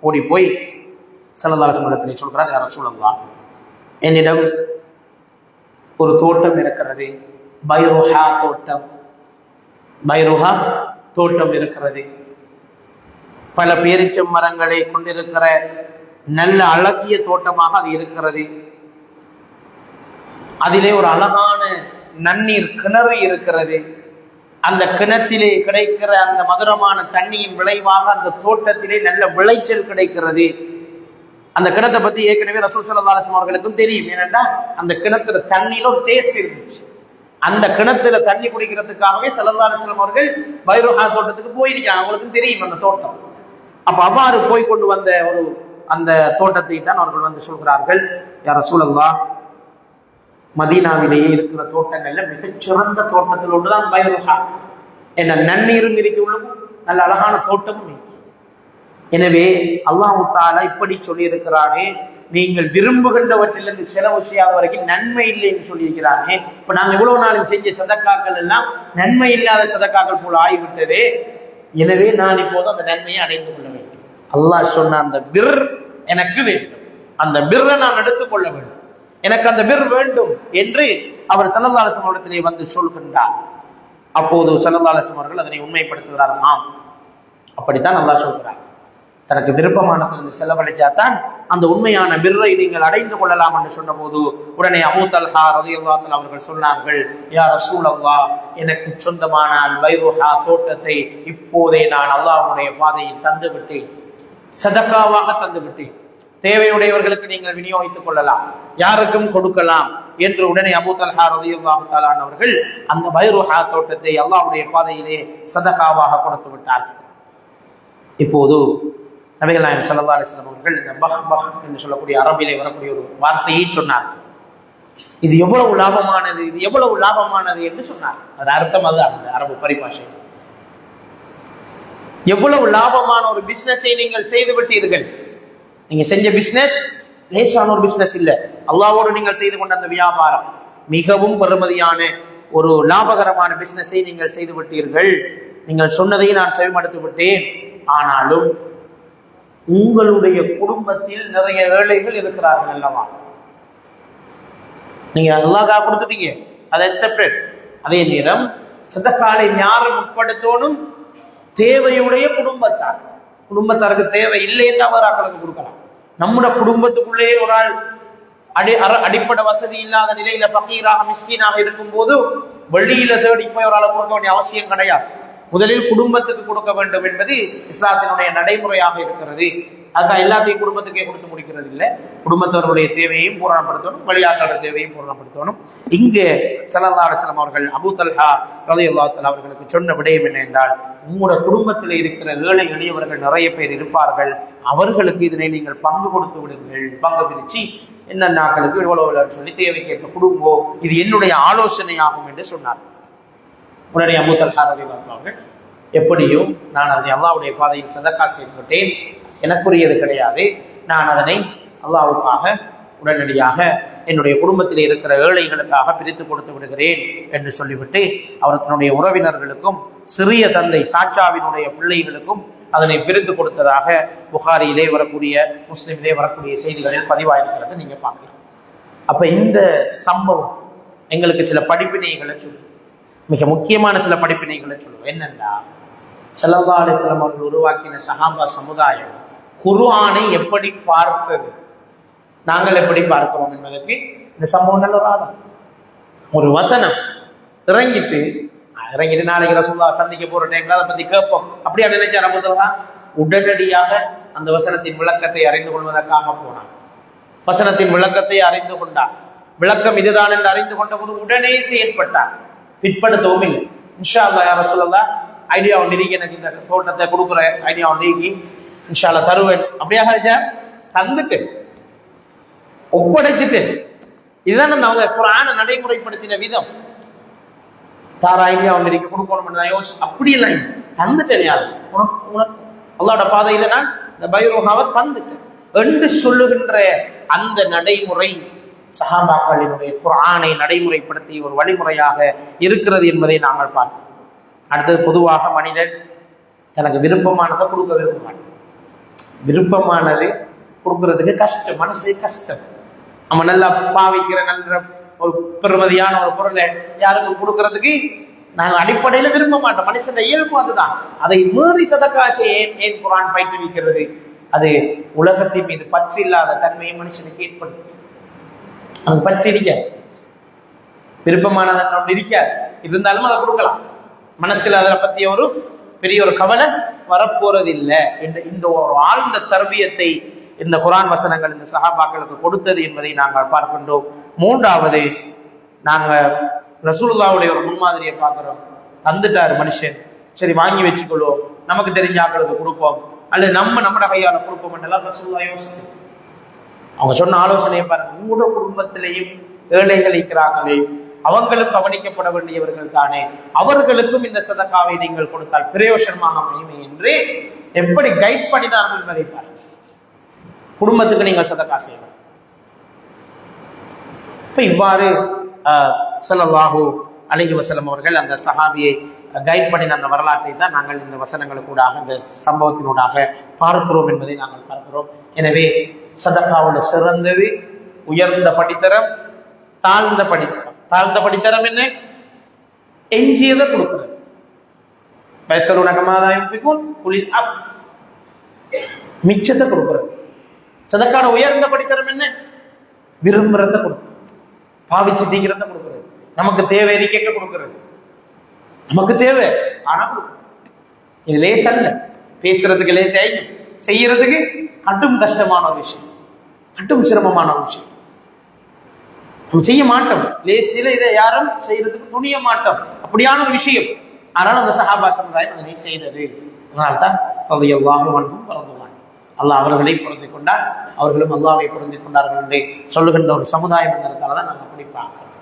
ஓடி போய் ஸல்லல்லாஹு அலைஹி வஸல்லம் சொல்றார், யா ரசூலல்லாஹ், என்னிடம் ஒரு தோட்டம் இருக்கிறது, பைருஹா தோட்டம். பைருஹா தோட்டம் இருக்கிறது. பல பேரிச்சம் மரங்களை கொண்டிருக்கிற நல்ல அழகிய தோட்டமாக அது இருக்கிறது. அதிலே ஒரு அழகான நன்னீர் கிணறு இருக்கிறது. அந்த கிணத்திலே கிடைக்கிற அந்த மதுரமான தண்ணியின் விளைவாக அந்த தோட்டத்திலே நல்ல விளைச்சல் கிடைக்கிறது. அந்த கிணத்தை பத்தி ஏற்கனவே ரசூல் ஸல்லல்லாஹு அலைஹி வஸல்லம் அவர்களுக்கும் தெரியும். ஏனென்றா அந்த கிணத்துல தண்ணியில ஒரு டேஸ்ட் இருந்துச்சு. அந்த கிணத்துல தண்ணி குடிக்கிறதுக்காகவே ஸல்லல்லாஹு அலைஹி வஸல்லம் அவர்கள் பைருஹா தோட்டத்துக்கு போயிருக்காங்க. அவங்களுக்கும் தெரியும் அந்த தோட்டம். அப்ப அவ்வாறு போய் கொண்டு வந்த ஒரு அந்த தோட்டத்தை தான் அவர்கள் வந்து சொல்கிறார்கள், யா ரசூலல்லாஹ், மதீனாவிலேயே இருக்கிற தோட்டங்கள்ல மிகச்சிறந்த தோட்டத்தில் ஒன்றுதான் பைருஹா. என்ன நன்னீரும் உள்ளது, நல்ல அழகான தோட்டமும். எனவே அல்லாஹ் தஆலா இப்படி சொல்லி இருக்கிறானே, நீங்கள் விரும்புகின்றவற்றிலிருந்து செலவு செய்யாத வரைக்கும் நன்மை இல்லைன்னு சொல்லியிருக்கிறானே. இப்ப நாங்க இவ்வளவு நாளும் செஞ்ச சதக்காக்கள் எல்லாம் நன்மை இல்லாத சதக்காக்கள் போல ஆகிவிட்டதே. எனவே நான் இப்போது அந்த நன்மையை அடைந்து கொள்ள வேண்டும். அல்லாஹ் சொன்ன அந்த பிர் எனக்கு வேண்டும், அந்த பிர்ரை நான் எடுத்துக்கொள்ள வேண்டும், எனக்கு அந்த பிர் வேண்டும் என்று அவர் ஸல்லல்லாஹு அலைஹி வஸல்லம் இடத்திலே வந்து சொல்கின்றார். அப்போது ஸல்லல்லாஹு அலைஹி வஸல்லம் அவர்கள் அதனை உண்மைப்படுத்துகிறார்கள். ஆம், அப்படித்தான் அல்லாஹ் சொல்கிறார். தனக்கு விருப்பமானதிலிருந்து செலவழிச்சாதான் அந்த உண்மையான பிர்ரை நீங்கள் அடைந்து கொள்ளலாம் என்று சொன்ன போது உடனே அபூ தல்ஹா ரலியல்லாஹு அன்ஹு அவர்கள் சொன்னார்கள், யா ரசூலல்லாஹ், எனக்கு சொந்தமான பைருஹா தோட்டத்தை இப்போதே நான் அல்லாஹ்வுடைய பாதையில் தந்து விட்டேன், சதகாவாக தந்து விட்டேன். தேவையுடையவர்களுக்கு நீங்கள் விநியோகித்துக் கொள்ளலாம், யாருக்கும் கொடுக்கலாம் என்று உடனே அபூ தல்ஹா ரலியல்லாஹு தஆலா அவர்கள் அந்த பைருஹா தோட்டத்தை அல்லாஹ்வுடைய பாதையிலே சதகாவாக கொடுத்து விட்டார்கள். இப்போது நபிகள் நாயகம் ஸல்லல்லாஹு அலைஹி வஸல்லம் அவர்கள் இந்த பஹ் என்று சொல்லக்கூடிய அரபிலே வரக்கூடிய ஒரு வார்த்தையை சொன்னார். இது எவ்வளவு லாபமானது, இது எவ்வளவு லாபமானது என்று சொன்னார். அது அர்த்தம் அது அந்த அரபு பரிபாஷை. எவ்வளவு லாபமான ஒரு பிசினஸை நீங்கள் செய்து விட்டீர்கள். நீங்க செஞ்ச பிசினஸ் லேசான ஒரு பிசினஸ் இல்ல. அல்லாஹ்வோடு நீங்கள் செய்து கொண்ட அந்த வியாபாரம் மிகவும் பெருமதியான ஒரு லாபகரமான பிசினஸை நீங்கள் செய்து விட்டீர்கள். நீங்கள் சொன்னதை நான் செவிமடுத்து விட்டேன். ஆனாலும் உங்களுடைய குடும்பத்தில் நிறைய ஏழைகள் இருக்கிறார்கள் அல்லவா? நீங்க அல்லாஹ்காக கொடுத்துட்டீங்க, அது அக்செப்டட். அதே நேரம் சதகாலை யாரும் உட்படுத்தணும், தேவையுடைய குடும்பத்தாருக்கு தேவை இல்லை என்று அவர் ஆக்களுக்கு கொடுக்கலாம். நம்முடைய குடும்பத்துக்குள்ளே ஒரு ஆள் அடிப்படை வசதி இல்லாத நிலையில பகீராக மிஸ்கீனாக இருக்கும் போது வெளியில தேடி போய் ஒரு ஆளை கொடுக்க வேண்டிய அவசியம் கிடையாது. முதலில் குடும்பத்துக்கு கொடுக்க வேண்டும் என்பது இஸ்லாத்தினுடைய நடைமுறையாக இருக்கிறது. அதுதான் எல்லாத்தையும் குடும்பத்துக்கே கொடுத்து முடிக்கிறது இல்லை. குடும்பத்தவருடைய தேவையையும் பூரணப்படுத்தணும், வழியாளர்களுடைய தேவையும் பூரணப்படுத்தணும். இங்கு ஸல்லல்லாஹு அலைஹி வஸல்லம் அவர்கள் அபூ தல்ஹா ரலியல்லாஹு தஆலா அவர்களுக்கு சொன்ன விடயம் என்ன என்றால், உங்களுடைய குடும்பத்தில் இருக்கிற ஏழை எளியவர்கள் நிறைய பேர் இருப்பார்கள், அவர்களுக்கு இதனை நீங்கள் பங்கு கொடுத்து விடுங்கள். பங்கு பிரிச்சு என்ன நாட்களுக்கு இவ்வளவு சொல்லி தேவைக்கேற்ப கொடுங்கோ, இது என்னுடைய ஆலோசனை ஆகும் என்று சொன்னார். உடனே அபூ தல்ஹா ரலியல்லாஹு அன்ஹு அவர்கள், எப்படியும் நான் அதனை அல்லாஹ்வுடைய பாதையில் சதகா செய்துவிட்டேன், எனக்குரியது கிடையாது, நான் அதனை அல்லாஹ்வுக்காக உடனடியாக என்னுடைய குடும்பத்தில் இருக்கிற ஏழைகளுக்காக பிரித்து கொடுத்து விடுகிறேன் என்று சொல்லிவிட்டு அவர் தன்னுடைய உறவினர்களுக்கும் சிறிய தந்தை சாச்சாவினுடைய பிள்ளைகளுக்கும் அதனை பிரித்து கொடுத்ததாக புகாரியிலே வரக்கூடிய, முஸ்லிமிலே வரக்கூடிய செய்திகளில் பதிவாயிருக்கிறது நீங்க பார்க்கலாம். அப்ப இந்த சம்பவம் எங்களுக்கு சில படிப்பினைகளை சொல்லும், மிக முக்கியமான சில படிப்பினைகளை சொல்லுவோம். என்னன்னா, ஸல்லல்லாஹு அலைஹி வஸல்லம் அவர்கள் உருவாக்கின சஹாபா சமுதாயம் குர்ஆனை எப்படி பார்த்தது, நாங்கள் எப்படி பார்க்கிறோம் என்பதற்கு இந்த சம்பவம் நல்ல ஒரு ஆதாரம். ஒரு வசனம் இறங்கிட்டு நாளைக்கு ரசூலுல்லாஹ் சந்திக்க போற டைம்ல அதை பத்தி கேட்போம் அப்படியா நினைச்சா ரமத்துல்லா உடனடியாக அந்த வசனத்தின் விளக்கத்தை அறிந்து கொள்வதற்காக போனான். வசனத்தின் விளக்கத்தை அறிந்து கொண்டார். விளக்கம் இதுதான் என்று அறிந்து கொண்ட போது உடனே செயற்பட்டார், பிற்படுத்தவும் இல்லை. இன்ஷா அல்லாஹ் யா ரசூலல்லாஹ் ஐடியா ஒன்று எனக்கு இந்த தோட்டத்தை கொடுக்குற ஐடியா ஒன்று இன்ஷா அல்லாஹ் தருவேன் அப்படியாக தந்துட்டு ஒப்படைச்சிட்டு. இதுதான் அவங்க குர்ஆனை நடைமுறைப்படுத்தின விதம். தாரா ஐடியா ஒன்று கொடுக்கணும் யோசி அப்படி இல்லை, தந்துட்டேன். யாரு உனக்கு அல்லாஹ்வோட பாதையில நான் இந்த பைரோஹாவை தந்துட்டேன் என்று சொல்லுகின்ற அந்த நடைமுறை சஹாபாக்களினுடைய குர்ஆனை நடைமுறைப்படுத்திய ஒரு வழிமுறையாக இருக்கிறது என்பதை நாங்கள் பார்க்கிறோம். அடுத்தது, பொதுவாக மனிதன் தனக்கு விருப்பமானதை கொடுக்க விரும்ப மாட்டான். விருப்பமானது கொடுக்கறதுக்கு கஷ்டம், மனசு கஷ்டம். நம்ம நல்லா பாவிக்கிற நல்ல ஒரு பெருமதியான ஒரு பொருளை யாருக்கும் கொடுக்கறதுக்கு நாங்கள் அடிப்படையில விரும்ப மாட்டோம். மனுஷன் இயல்பு அதுதான். அதை மீறி சதக்காசை ஏன் குர்ஆன் பயிற்றுவிக்கிறது? அது உலகத்தின் மீது பற்று இல்லாத தன்மையை மனுஷனுக்கு ஏற்படும். அது பற்றி இருக்காது, விருப்பமானது ஒன்று இருக்காது, இருந்தாலும் அதை கொடுக்கலாம். மனசில் அதை பற்றிய ஒரு பெரிய ஒரு கவலை வரப்போறது இல்லை என்ற இந்த ஒரு ஆழ்ந்த தர்பியத்தை இந்த குர்ஆன் வசனங்கள் இந்த சஹாபாக்களுக்கு கொடுத்தது என்பதை நாங்கள் பார்க்கின்றோம். மூன்றாவது, நாங்கள் ரசூலுல்லாஹ்வுடைய ஒரு முன்மாதிரியை பார்க்கிறோம். தந்துட்டாரு மனுஷன், சரி வாங்கி வச்சுக்கொள்வோம், நமக்கு தெரிஞ்ச ஆக்களுக்கு கொடுப்போம், அல்லது நம்ம கையால கொடுப்போம் என்றெல்லாம் ரசூலுல்லாஹ் யோசிச்சு அவங்க சொன்ன ஆலோசனையை பாருங்க. உங்களோட குடும்பத்திலேயும் ஏழைகள் இருக்கிறாங்களே, அவங்களும் கவனிக்கப்பட வேண்டியவர்கள் தானே, அவர்களுக்கும் இந்த சதக்காவை நீங்கள் கொடுத்தால் பிரயோஜனமாக அமையுமே என்று எப்படி கைட் பண்ணினார்கள் என்பதை பாருங்கள். குடும்பத்துக்கு நீங்கள் சதக்கா செய்யணும். இப்ப இவ்வாறு ஸல்லல்லாஹு அலைஹி வஸல்லம் அவர்கள் அந்த சஹாபியை கைட் பண்ணின அந்த வரலாற்றை தான் நாங்கள் இந்த வசனங்களுக்கூடாக, இந்த சம்பவத்தினூடாக பார்க்கிறோம் என்பதை நாங்கள் பார்க்கிறோம். எனவே சதக்காவோட சிறந்தது உயர்ந்த படித்தரம், தாழ்ந்த படித்தரம். தாழ்ந்த படித்தரம் என்ன? எஞ்சியதை கொடுக்கிறது. மிச்சத்தை கொடுக்கிறது. சதக்கான உயர்ந்த படித்தரம் என்ன? விரும்புறத கொடுக்கிறது, பாவிச்சு தீங்கிறத கொடுக்கிறது, நமக்கு தேவை அறிக்கைக்க கொடுக்கிறது. நமக்கு தேவை ஆனா இது லேசல்ல, பேசுறதுக்கு லேசாயும் செய்யறதுக்கு கட்டும் கஷ்டமான ஒரு விஷயம், கட்டும் சிரமமான ஒரு விஷயம். நம்ம செய்ய மாட்டோம், லேசில இதை யாரும் செய்யறதுக்கு துணிய மாட்டோம், அப்படியான ஒரு விஷயம். ஆனால் அந்த சஹாபா சமுதாயம் அதனை செய்தது. அதனால்தான் ரலியல்லாஹு அன்ஹும் வரதுவான், அல்லாஹ் அவர்களை பொருந்திக் கொண்டார், அவர்களும் அல்லாஹ்வை பொருந்திக் கொண்டார்கள் என்று சொல்லுகின்ற ஒரு சமுதாயம் என்கிறதால தான் நம்ம அப்படி பார்க்கிறோம்.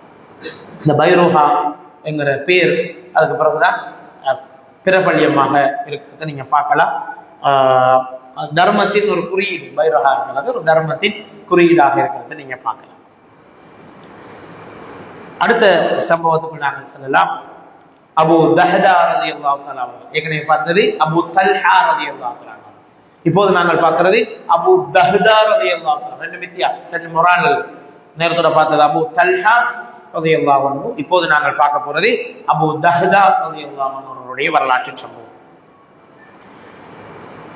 இந்த பைரோஹா என்கிற பேர் அதுக்கு பிறகுதான் பிரபல்யமாக இருக்கிறத நீங்க பார்க்கலாம். தர்மத்தின் ஒரு குறியீடு பைரோஹா இருக்கிறது, ஒரு தர்மத்தின் குறியீடாக இருக்கிறத நீங்க பார்க்கலாம். அடுத்த சம்பவத்துக்கு நாங்கள் சொல்லலாம். அபூ தஹ்தா ரலியல்லாஹு தஆலா அவர்கள் ஏற்கனவே பார்த்தது அபூ தல்ஹா ரலியல்லாஹு தஆலா. இப்போது நாங்கள் பார்க்கிறது அபூ தஹ்தா ரலியல்லாஹு தஆலா. ரெண்டு வித்தியாசம், ரெண்டு முரான்கள். நேரத்தோட பார்த்தது அபூ தல்ஹா ரலியல்லாஹு அன்ஹு. இப்போது நாங்கள் பார்க்க போறது அபூ தஹ்தா ரலியல்லாஹு அன்ஹு அவருடைய வரலாற்று சம்பவம்.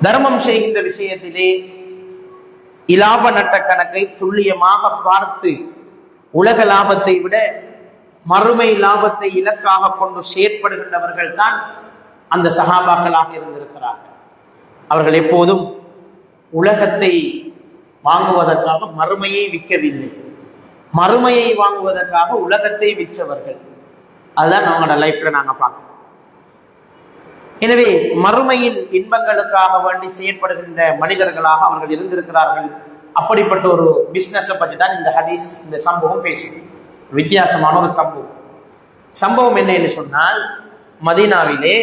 தர்மம் செய்கின்ற விஷயத்திலே இலாப நட்ட கணக்கை துல்லியமாக பார்த்து உலக லாபத்தை விட மறுமை லாபத்தை இலக்காக கொண்டு செயற்படுகின்றவர்கள் தான் அந்த சஹாபாக்களாக இருந்திருக்கிறார்கள். அவர்கள் எப்போதும் உலகத்தை வாங்குவதற்காக மறுமையை விற்கவில்லை, மறுமையை வாங்குவதற்காக உலகத்தை விற்றவர்கள். அதுதான் அவங்களோட லைஃப்ல நாங்க பார்க்கணும். எனவே மறுமையின் இன்பங்களுக்காக வேண்டி செயற்படுகின்ற மனிதர்களாக அவர்கள் இருந்திருக்கிறார்கள். அப்படிப்பட்ட ஒரு பிசினஸை பற்றி தான் இந்த ஹதீஸ், இந்த சம்பவம் பேசுது. வித்தியாசமான ஒரு சம்பவம் என்ன என்று சொன்னால், மதீனாவிலே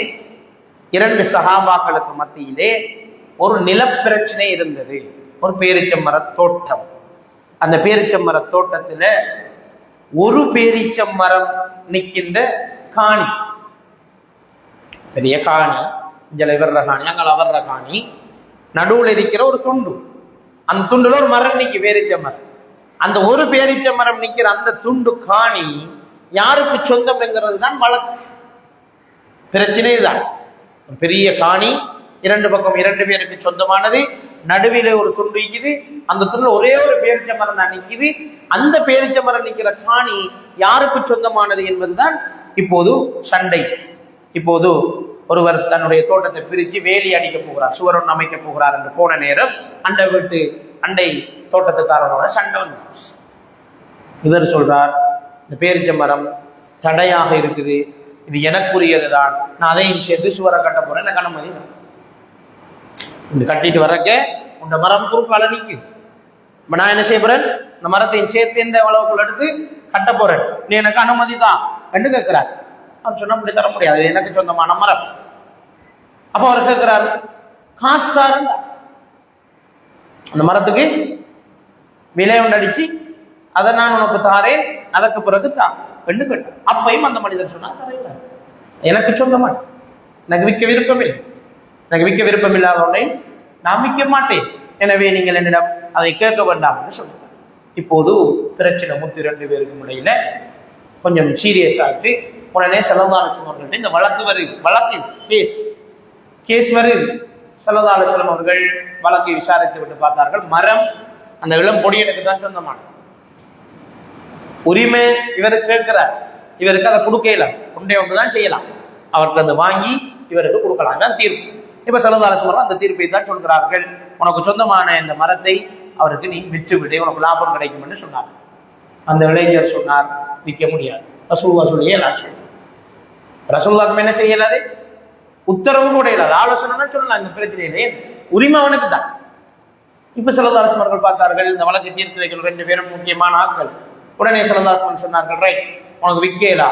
இரண்டு சஹாபாக்களுக்கு மத்தியிலே ஒரு நிலப்பிரச்சனை இருந்தது. ஒரு பேரிச்சம்பர தோட்டம். அந்த பேரிச்சம்பர தோட்டத்துல ஒரு பேரிச்சம்பரம் நிற்கின்ற காணி, பெரிய காணி, இஞ்சல இவர்ற காணி, அங்கே அவர்ற காணி, நடுவில் இருக்கிற ஒரு துண்டு, அந்த துண்டுல ஒரு மரம் நிற்கி, பேரிச்சம்பரம். அந்த ஒரு பேரீச்ச மரம் நிக்கிற அந்த துண்டு காணி யாருக்கு சொந்தம் என்கிறது தான் வழக்கு. பிரச்சனை தான். பெரிய காணி, இரண்டு பக்கம் இரண்டு பேருக்கு சொந்தமானது, நடுவிலே ஒரு துண்டு நிக்குது, அந்த துண்டு ஒரே ஒரு பேரிச்ச மரம் தான் நிக்குது. அந்த பேரிச்ச மரம் நிக்கிற காணி யாருக்கு சொந்தமானது என்பதுதான் இப்போது சண்டை. இப்போது ஒருவர் தன்னுடைய தோட்டத்தை பிரித்து வேலி அடிக்க போகிறார், சுவர் ஒன்று அமைக்க போகிறார் என்று போன நேரம் அந்த வீட்டு அண்டை தோட்டத்துக்காரனோட சண்டை வந்து இவர் சொல்றார், இந்த பேரிச்ச மரம் தடையாக இருக்குது, இது எனக்குரியது தான், நான் அதையும் சேர்த்து சுவரை கட்ட போறேன், எனக்கு அனுமதி தான். இந்த கட்டிட்டு வரக்க உண்ட மரம் குறுக்கால நிக்குது. நான் என்ன செய்ய போறேன், இந்த மரத்தையும் சேர்த்து இந்த அளவுக்குள்ள எடுத்து கட்ட போறேன், நீ எனக்கு அனுமதி தான் என்று கேட்கிறார். அவன் சொன்ன அப்படி தர முடியாது, எனக்கு சொந்தமான மரம். அப்ப அவர் கேட்கிறார், காசு தாருங்க, அந்த மரத்துக்கு விலை ஒன்று அடிச்சு அதை நான் உனக்கு தாரேன், அதற்கு பிறகு தான் ரெண்டு கேட்டார். அப்பையும் அந்த மனிதர் சொன்னார், தரையில எனக்கு சொந்தமா, எனக்கு விற்க விருப்பமில்லை, எனக்கு விற்க விருப்பம் இல்லாத ஒன்றை நான் விற்க மாட்டேன், எனவே நீங்கள் என்னிடம் அதை கேட்க வேண்டாம் என்று சொன்னார். இப்போது பிரச்சனை முத்து ரெண்டு பேருக்கும் இடையில கொஞ்சம் சீரியஸ் ஆகிட்டு உடனே ஸல்லல்லாஹு அலைஹி வஸல்லம் அவர்கள் இந்த வழக்கு வருது, வழக்கு கேஸ் வருது. ஸல்லல்லாஹு அலைஹி வஸல்லம் அவர்கள் வழக்கை விசாரித்து விட்டு பார்த்தார்கள், மரம் அந்த இளம் பொடியனுக்கு தான் சொந்தமான உரிமை இவருக்கு கேட்கிறார், இவருக்கு அதை கொடுக்கல, ஒன்றே ஒன்றுதான் செய்யலாம், அவருக்கு அதை வாங்கி இவருக்கு கொடுக்கலாம், தான் தீர்ப்பு. இப்ப ஸல்லல்லாஹு அலைஹி வஸல்லம் அந்த தீர்ப்பை தான் சொல்கிறார்கள், உனக்கு சொந்தமான இந்த மரத்தை அவருக்கு நீ விற்று விடு, உனக்கு லாபம் கிடைக்கும் என்று சொன்னார். அந்த இளைஞர் சொன்னார், விற்க முடியாது, ரசூலுல்லாஹ் சொல்லியே லாட்சி, ரசூலுல்லாஹ் என்ன செய்யலாது, உத்தரவு கூட இல்லாது, ஆலோசனை தான் சொல்லலாம், இந்த பிரச்சனையிலே உரிமை அவனுக்கு தான். இப்ப ஸல்லல்லாஹு அலைஹி வஸல்லம் அவர்கள் பார்த்தார்கள், இந்த வழக்கை தீர்த்து வைக்கிற ரெண்டு பேரும் முக்கியமான ஆட்கள். உடனே ஸல்லல்லாஹு அலைஹி வஸல்லம் சொன்னார்கள், ரைட், உனக்கு விற்கலா,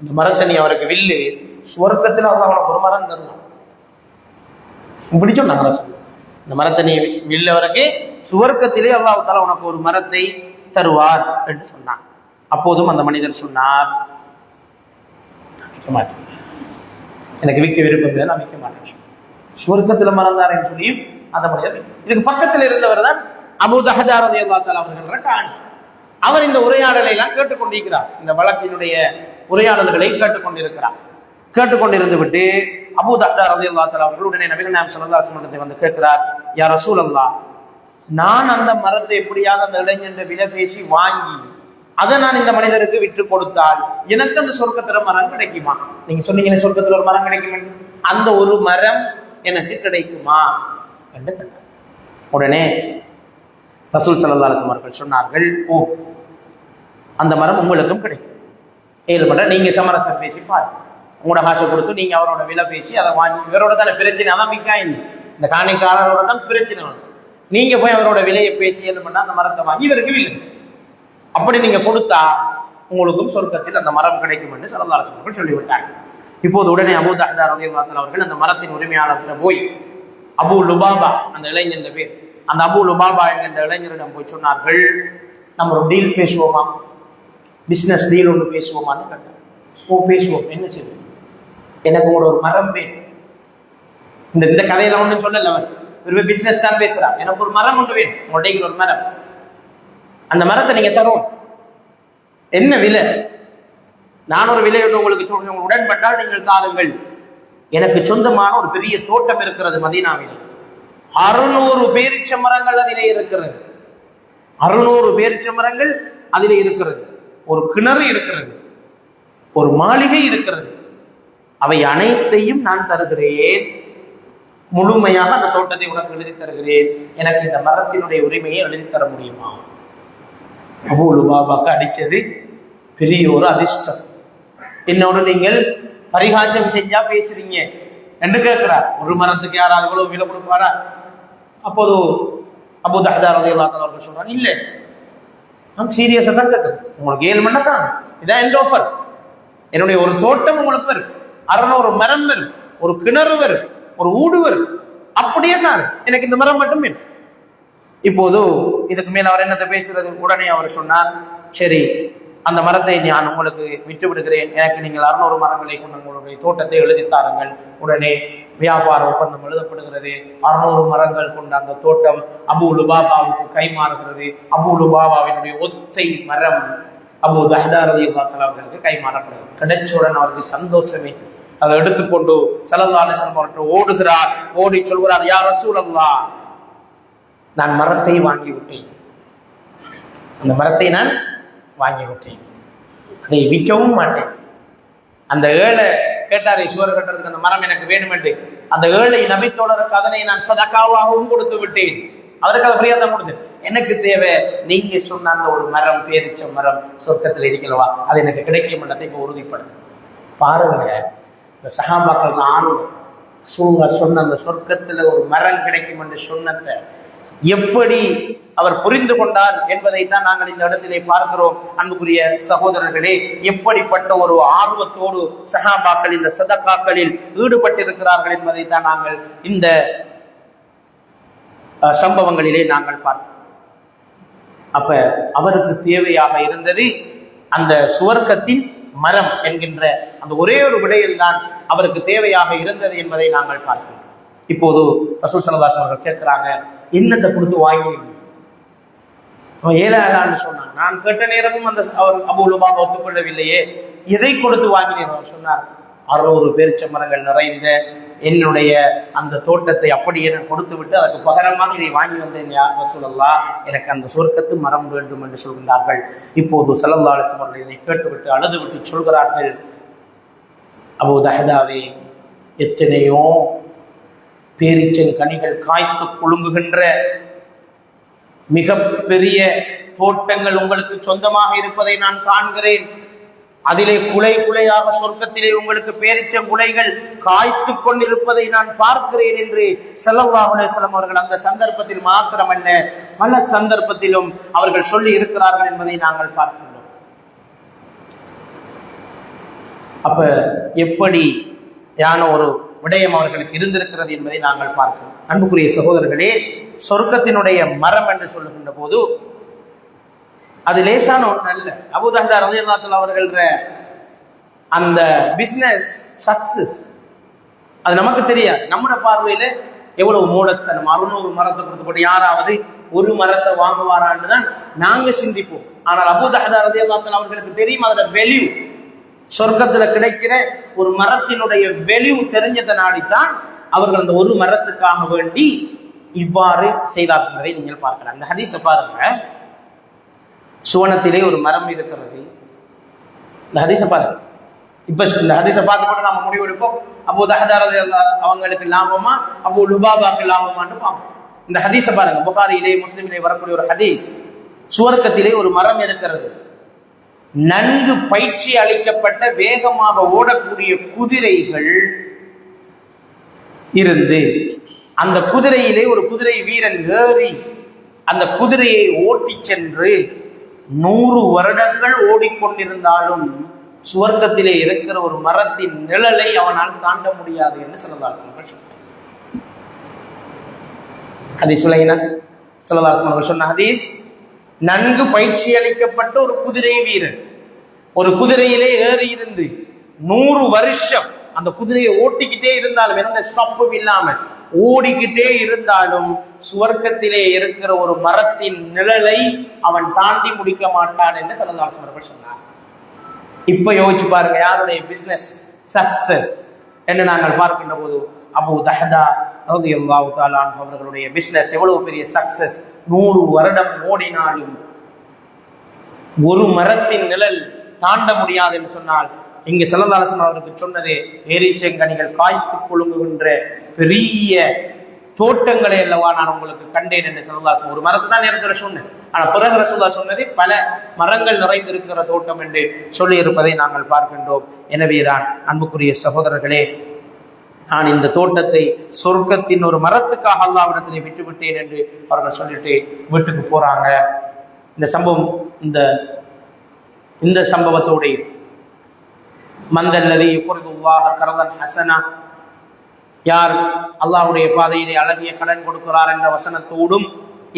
இந்த மரத்தை நீ அவருக்கு வில்லு, சுவர்க்கத்தில் அவனுக்கு ஒரு மரம் தருவான். இப்படி சொன்னாங்க ரசூல், இந்த மரத்தை நீ வில்லு அவருக்கு சுவர்க்கத்திலே அல்லாஹ் தஆலா உனக்கு ஒரு மரத்தை தருவார் என்று சொன்னான். அப்போதும் அந்த மனிதர் சொன்னார், எனக்கு விற்க விருப்பம் இல்லை, நான் விற்க மாட்டேன், சுவர்க்கத்துல மறந்தாரேன்னு சொல்லி அந்த மனிதர். இதுக்கு பக்கத்தில் இருந்தவர் தான் அபூ தஹ்தா ரலியல்லாஹு தஆலா அவர்கள். அவர் இந்த உரையாடலை எல்லாம் கேட்டுக்கொண்டிருக்கிறார், இந்த வழக்கினுடைய உரையாடல்களை கேட்டுக்கொண்டிருந்து விட்டு அபூ தஹ்தா ரலியல்லாஹு தஆலா அவர்கள் உடனே நபிகள் நாயகம் ஸல்லல்லாஹு அலைஹி வஸல்லம் வந்து கேட்கிறார், யா ரசூலல்லாஹ், நான் அந்த மரத்தை எப்படியாவது அந்த இளைஞன் விலை பேசி வாங்கி அதை நான் இந்த மனிதருக்கு விற்று கொடுத்தால் எனக்கு அந்த சொர்க்கத்துல மரம் கிடைக்குமா? நீங்க சொன்னீங்க சொர்க்கத்துல ஒரு மரம் கிடைக்கும், அந்த ஒரு மரம் எனக்கு கிடைக்குமா என்று கேட்டார். உடனே ரசூல் ஸல்லல்லாஹு அலைஹி வஸல்லம் அவர்கள் சொன்னார்கள், ஓ, அந்த மரம் உங்களுக்கும் கிடைக்கும், ஏழு மரம் நீங்க சமரசம் பேசி பாருங்க, உங்களோட காசை கொடுத்து நீங்க அவரோட விலை பேசி அதை வாங்கி, இவரோட தானே பிரச்சனை, அதான் மிக்காயின் இந்த காணிக்காரரோட தான் பிரச்சனை, நீங்க போய் அவரோட விலையை பேசி ஏழு பண்ணா அந்த மரத்தை வாங்கி இவருக்கு இல்லை, அப்படி நீங்க கொடுத்தா உங்களுக்கும் சொர்க்கத்தில் அந்த மரம் கிடைக்கும் என்று ஸல்லல்லாஹு அலைஹி வஸல்லம் சொல்லிவிட்டாங்க. இப்போது உடனே அபூ தஹ்தா ரலியல்லாஹு தஆலா அவர்கள் அந்த மரத்தின் உரிமையாளர்கிட்ட போய், அபூ லுபாபா அந்த இளைஞன் பேர், அந்த அபூ லுபாபா என்கின்ற இளைஞரிடம் போய் சொன்னார்கள், நம்ம ஒரு டீல் பேசுவோமா, பிசினஸ் டீல் ஒன்று பேசுவோமான்னு கேட்டார். ஓ, பேசுவோம், என்ன செய்வோம், எனக்கு உங்களோட ஒரு மரம் வேணும், இந்த கதையில ஒன்றும் சொல்லல, அவர் பிசினஸ் தான் பேசுறார், எனக்கு ஒரு மரம் ஒன்று வேணும், உங்களுடைய ஒரு மரம், அந்த மரத்தை நீங்க தரும், என்ன விலை, நான் ஒரு விலை ஒன்று உங்களுக்கு சொல்றேன், உடன்பட்டால் நீங்கள் தாருங்கள், எனக்கு சொந்தமான ஒரு பெரிய தோட்டம் இருக்கிறது மதீனாவில், 600 பேரீச்ச மரங்கள் அதிலே இருக்கிறது, 600 பேரீச்ச மரங்கள் அதிலே இருக்கிறது, ஒரு கிணறு இருக்கிறது, ஒரு மாளிகை இருக்கிறது, அவை அனைத்தையும் நான் தருகிறேன், முழுமையாக அந்த தோட்டத்தை உனக்கு எழுதி தருகிறேன், எனக்கு இந்த மரத்தினுடைய உரிமையை எழுதி தர முடியுமா? அபூ லுபாபாக்கு அடிச்சது பெரிய ஒரு அதிர்ஷ்டம். என்னோடு நீங்கள் பரிகாசம் செஞ்சா பேசுறீங்க என்று கேட்கிறார், ஒரு மரத்துக்கு யாராவது எவ்வளவு விலை கொடுப்பாரா? அப்போது அபூ தஹ்தா ரலியல்லாஹு தஆலா அவர்கள் சொல்றாங்க, இல்ல, நான் சீரியஸா தான் கேட்கிறேன், உங்களுக்கு 7 மணி தான், இதான் எண்ட் ஆஃபர், என்னுடைய ஒரு தோட்டம் உங்களுக்கு வரும், 600 மரம் வரும், ஒரு கிணறு வரும், ஒரு ஊடு வரும், அப்படியே தான், எனக்கு இந்த மரம் மட்டும் வேணும். இப்போது இதுக்கு மேல அவர் என்னத்தை பேசுறது? உடனே அவர் சொன்னார், சரி, அந்த மரத்தை நான் உங்களுக்கு விட்டு விடுகிறேன், எனக்கு நீங்கள் 600 மரங்களை கொண்டு உங்களுடைய தோட்டத்தை எழுதி தாருங்கள். உடனே வியாபார ஒப்பந்தம் எழுதப்படுகிறது. 600 மரங்கள் கொண்ட அந்த தோட்டம் அபூ லுபாபாவுக்கு கைமாறுகிறது. அபூ லுபாபாவினுடைய ஒத்தை மரம் அபூ தஹ்தா ரலியல்லாஹு தஆலா அவர்களுக்கு கைமாறப்படுகிறது. கிடைச்சவுடன் அவருக்கு சந்தோஷமே. அதை எடுத்துக்கொண்டு ஸல்லல்லாஹு அலைஹி வஸல்லம் அவர்கள் ஓடுகிறார். ஓடி சொல்கிறார், யா ரசூலல்லாஹ், நான் மரத்தை வாங்கி விட்டேன். அந்த மரத்தை நான் வாங்கி விட்டேன், அதை விற்கவும் மாட்டேன். அந்த ஏழை கேட்டாரே சுவர் கட்டுறதுக்கு அந்த மரம் எனக்கு வேணும் என்று, அந்த ஏழை நபித்தோழருக்கு அதனை நான் சதகாவாகவும் கொடுத்து விட்டேன். அவருக்கு அதை ஃப்ரீயா தான் கொடுத்தேன். எனக்கு தேவை நீங்க சொன்ன அந்த ஒரு மரம், பேரிச்ச மரம் சொர்க்கத்தில் இருக்கிறவா, அது எனக்கு கிடைக்க மாட்டதை இப்ப உறுதிப்படும். பாருங்க, இந்த சஹாபாக்கள் சொன்ன அந்த சொர்க்கத்துல ஒரு மரம் கிடைக்கும் என்று சொன்னதை எப்படி அவர் புரிந்து கொண்டார் என்பதைத்தான் நாங்கள் இந்த இடத்திலே பார்க்கிறோம். அன்புக்குரிய சகோதரர்களே, எப்படிப்பட்ட ஒரு ஆர்வத்தோடு சஹாபாக்கள் இந்த சதகாக்களில் ஈடுபட்டிருக்கிறார்கள் என்பதைத்தான் நாங்கள் இந்த சம்பவங்களிலே நாங்கள் பார்க்கிறோம். அப்ப அவருக்கு தேவையாக இருந்தது அந்த சுவர்க்கத்தின் மரம் என்கின்ற அந்த ஒரே ஒரு விடையில் தான் அவருக்கு தேவையாக இருந்தது என்பதை நாங்கள் பார்க்கிறோம். இப்போது ரசூல் ஸல்லல்லாஹு அலைஹி வஸல்லம் கேட்கிறாங்க, என்னத்தை கொடுத்து வாங்கினீங்க? அவன் 7,000 சொன்னான். நான் கேட்ட நேரமும் அந்த அவர் அபூ லுபாபா ஒத்துக்கொள்ளவில்லையே, எதை கொடுத்து வாங்கினீர்? அவர் சொன்னார், 600 பேரிச்ச மரங்கள் நிறைந்த என்னுடைய அந்த தோட்டத்தை அப்படியே கொடுத்து விட்டு அதற்கு பகரமாக இதை வாங்கி வந்தேன் யா ரசூலல்லாஹ், எனக்கு அந்த சொர்க்கத்து மரம் வேண்டும் என்று சொல்கின்றார்கள். இப்போது ஸல்லல்லாஹு அலைஹி வஸல்லம் இதை கேட்டுவிட்டு அழுது விட்டு சொல்கிறார்கள், அபூ தஹ்தாவே, எத்தனையோ பேரிச்சன் கனிகள் காய்த்து குலுங்குகின்ற மிகப்பெரிய தோட்டங்கள் உங்களுக்கு சொந்தமாக இருப்பதை நான் காண்கிறேன். அதிலே குலை குலையாக சொர்க்கத்திலே உங்களுக்கு பேரிச்சம் குலைகள் காய்த்து கொண்டிருப்பதை நான் பார்க்கிறேன் என்று ஸல்லல்லாஹு அலைஹி வஸல்லம் அவர்கள் அந்த சந்தர்ப்பத்தில் மாத்திரமல்ல பல சந்தர்ப்பத்திலும் அவர்கள் சொல்லி இருக்கிறார்கள் என்பதை நாங்கள் பார்க்கிறோம். அப்ப எப்படி யான ஒரு விடயம் அவர்களுக்கு இருந்திருக்கிறது என்பதை நாங்கள் பார்க்கிறோம். அன்புக்குரிய சகோதரர்களே, சொர்க்கத்தினுடைய மரம் என்று சொல்லுகின்ற போது அது லேசான ஒன்று அல்ல. அபூ தஹ்தா ரலியல்லாஹு தஆலா அவர்கள் அந்த பிசினஸ் சக்சஸ் அது நமக்கு தெரியாது. நம்முடைய பார்வையில எவ்வளவு மூலத்தனம், 600 மரத்தை கொடுத்துப்பட்டு யாராவது ஒரு மரத்தை வாங்குவாரான்னு தான் நாங்க சிந்திப்போம். ஆனால் அபூ தஹ்தா ரலியல்லாஹு தஆலா அவர்களுக்கு தெரியும் அதோட வேல்யூ. சொர்க்கத்துல கிடைக்கிற ஒரு மரத்தினுடைய வேல்யூ தெரிஞ்சதை நாடித்தான் அவர்கள் அந்த ஒரு மரத்துக்காக வேண்டி இவ்வாறு செய்தார்கள் என்பதை நீங்கள் பார்க்கலாம். இந்த ஹதீஸை பாருங்க, சுவனத்திலே ஒரு மரம் இருக்கிறது. இந்த ஹதீஸை பாருங்க. இப்ப இந்த ஹதீஸை பார்த்து போட்டு நம்ம முடிவெடுப்போம், அபூ தஹ்தா ரலியல்லாஹு அவங்களுக்கு லாபமா அபூ லுபாபாக்கு லாபமான்னு பார்ப்போம். இந்த ஹதீஸை பாருங்க, புகாரியிலே முஸ்லிமிலே வரக்கூடிய ஒரு ஹதீஸ். சுவர்க்கத்திலே ஒரு மரம் இருக்கிறது. நன்கு பயிற்சி அளிக்கப்பட்ட வேகமாக ஓடக்கூடிய குதிரைகள் இருந்து அந்த குதிரையிலே ஒரு குதிரை வீரன் ஏறி அந்த குதிரையை ஓட்டி சென்று 100 வருடங்கள் ஓடிக்கொண்டிருந்தாலும் சுவர்க்கத்திலே இருக்கிற ஒரு மரத்தின் நிழலை அவனால் தாண்ட முடியாது என்று ஸல்லல்லாஹு அலைஹி வஸல்லம் ஹதீஸ் ஸல்லல்லாஹு அலைஹி வஸல்லம் சொன்ன ஹதீஸ். நன்கு பயிற்சி அளிக்கப்பட்ட ஒரு குதிரை வீரன் ஒரு குதிரையிலே ஏறி இருந்து 100 வருஷம் அந்த குதிரையை ஓட்டிக்கிட்டே இருந்தாலும், எந்த ஸ்டாப்பும் இல்லாமல் ஓடிக்கிட்டே இருந்தாலும் சுவர்க்கத்திலே இருக்கிற ஒரு மரத்தின் நிழலை அவன் தாண்டி முடிக்க மாட்டான் என்று ஸல்லல்லாஹு அலைஹி வஸல்லம் சொன்னார். இப்ப யோசிச்சு பாருங்க, யாருடைய பிசினஸ் சக்சஸ் என்று நாங்கள் பார்க்கின்ற போது அபூ தஹ்தா ரலியல்லாஹு தஆலா அன்ஹு அவர்களுடைய பிசினஸ் எவ்வளவு பெரிய சக்சஸ். 100 வருடம் ஓடினாலும் ஒரு மரத்தின் நிழல் தாண்ட முடியாது என்று சொன்னால், இங்கு ஸல்லல்லாஹு அலைஹி வஸல்லம் அவருக்கு சொன்னது பேரீச்சங்கனிகள் காய்த்து குலுங்குகின்ற பெரிய தோட்டங்களை அல்லவா நான் உங்களுக்கு கண்டேன் என்று ஸல்லல்லாஹு அலைஹி வஸல்லம் ஒரு மரத்தை தான் நேரத்தில் சொன்னேன். ஆனால் பிறகு ரசூலுல்லாஹ் சொன்னது பல மரங்கள் நிறைந்திருக்கிற தோட்டம் என்று சொல்லி இருப்பதை நாங்கள் பார்க்கின்றோம். எனவேதான் அன்புக்குரிய சகோதரர்களே, நான் இந்த தோட்டத்தை சொர்க்கத்தின் ஒரு மரத்துக்காக அல்லாஹ்விடத்திலே விட்டுவிட்டேன் என்று அவர்கள் சொல்லிட்டு வீட்டுக்கு போறாங்க. இந்த சம்பவம் இந்த சம்பவத்தோடு மந்தல்லதி யுக்ரிதுல்லாஹ கர்தன் ஹஸனா, யார் அல்லாஹ்வுடைய பாதையிலே அழகிய கடன் கொடுக்கிறார் என்ற வசனத்தோடும்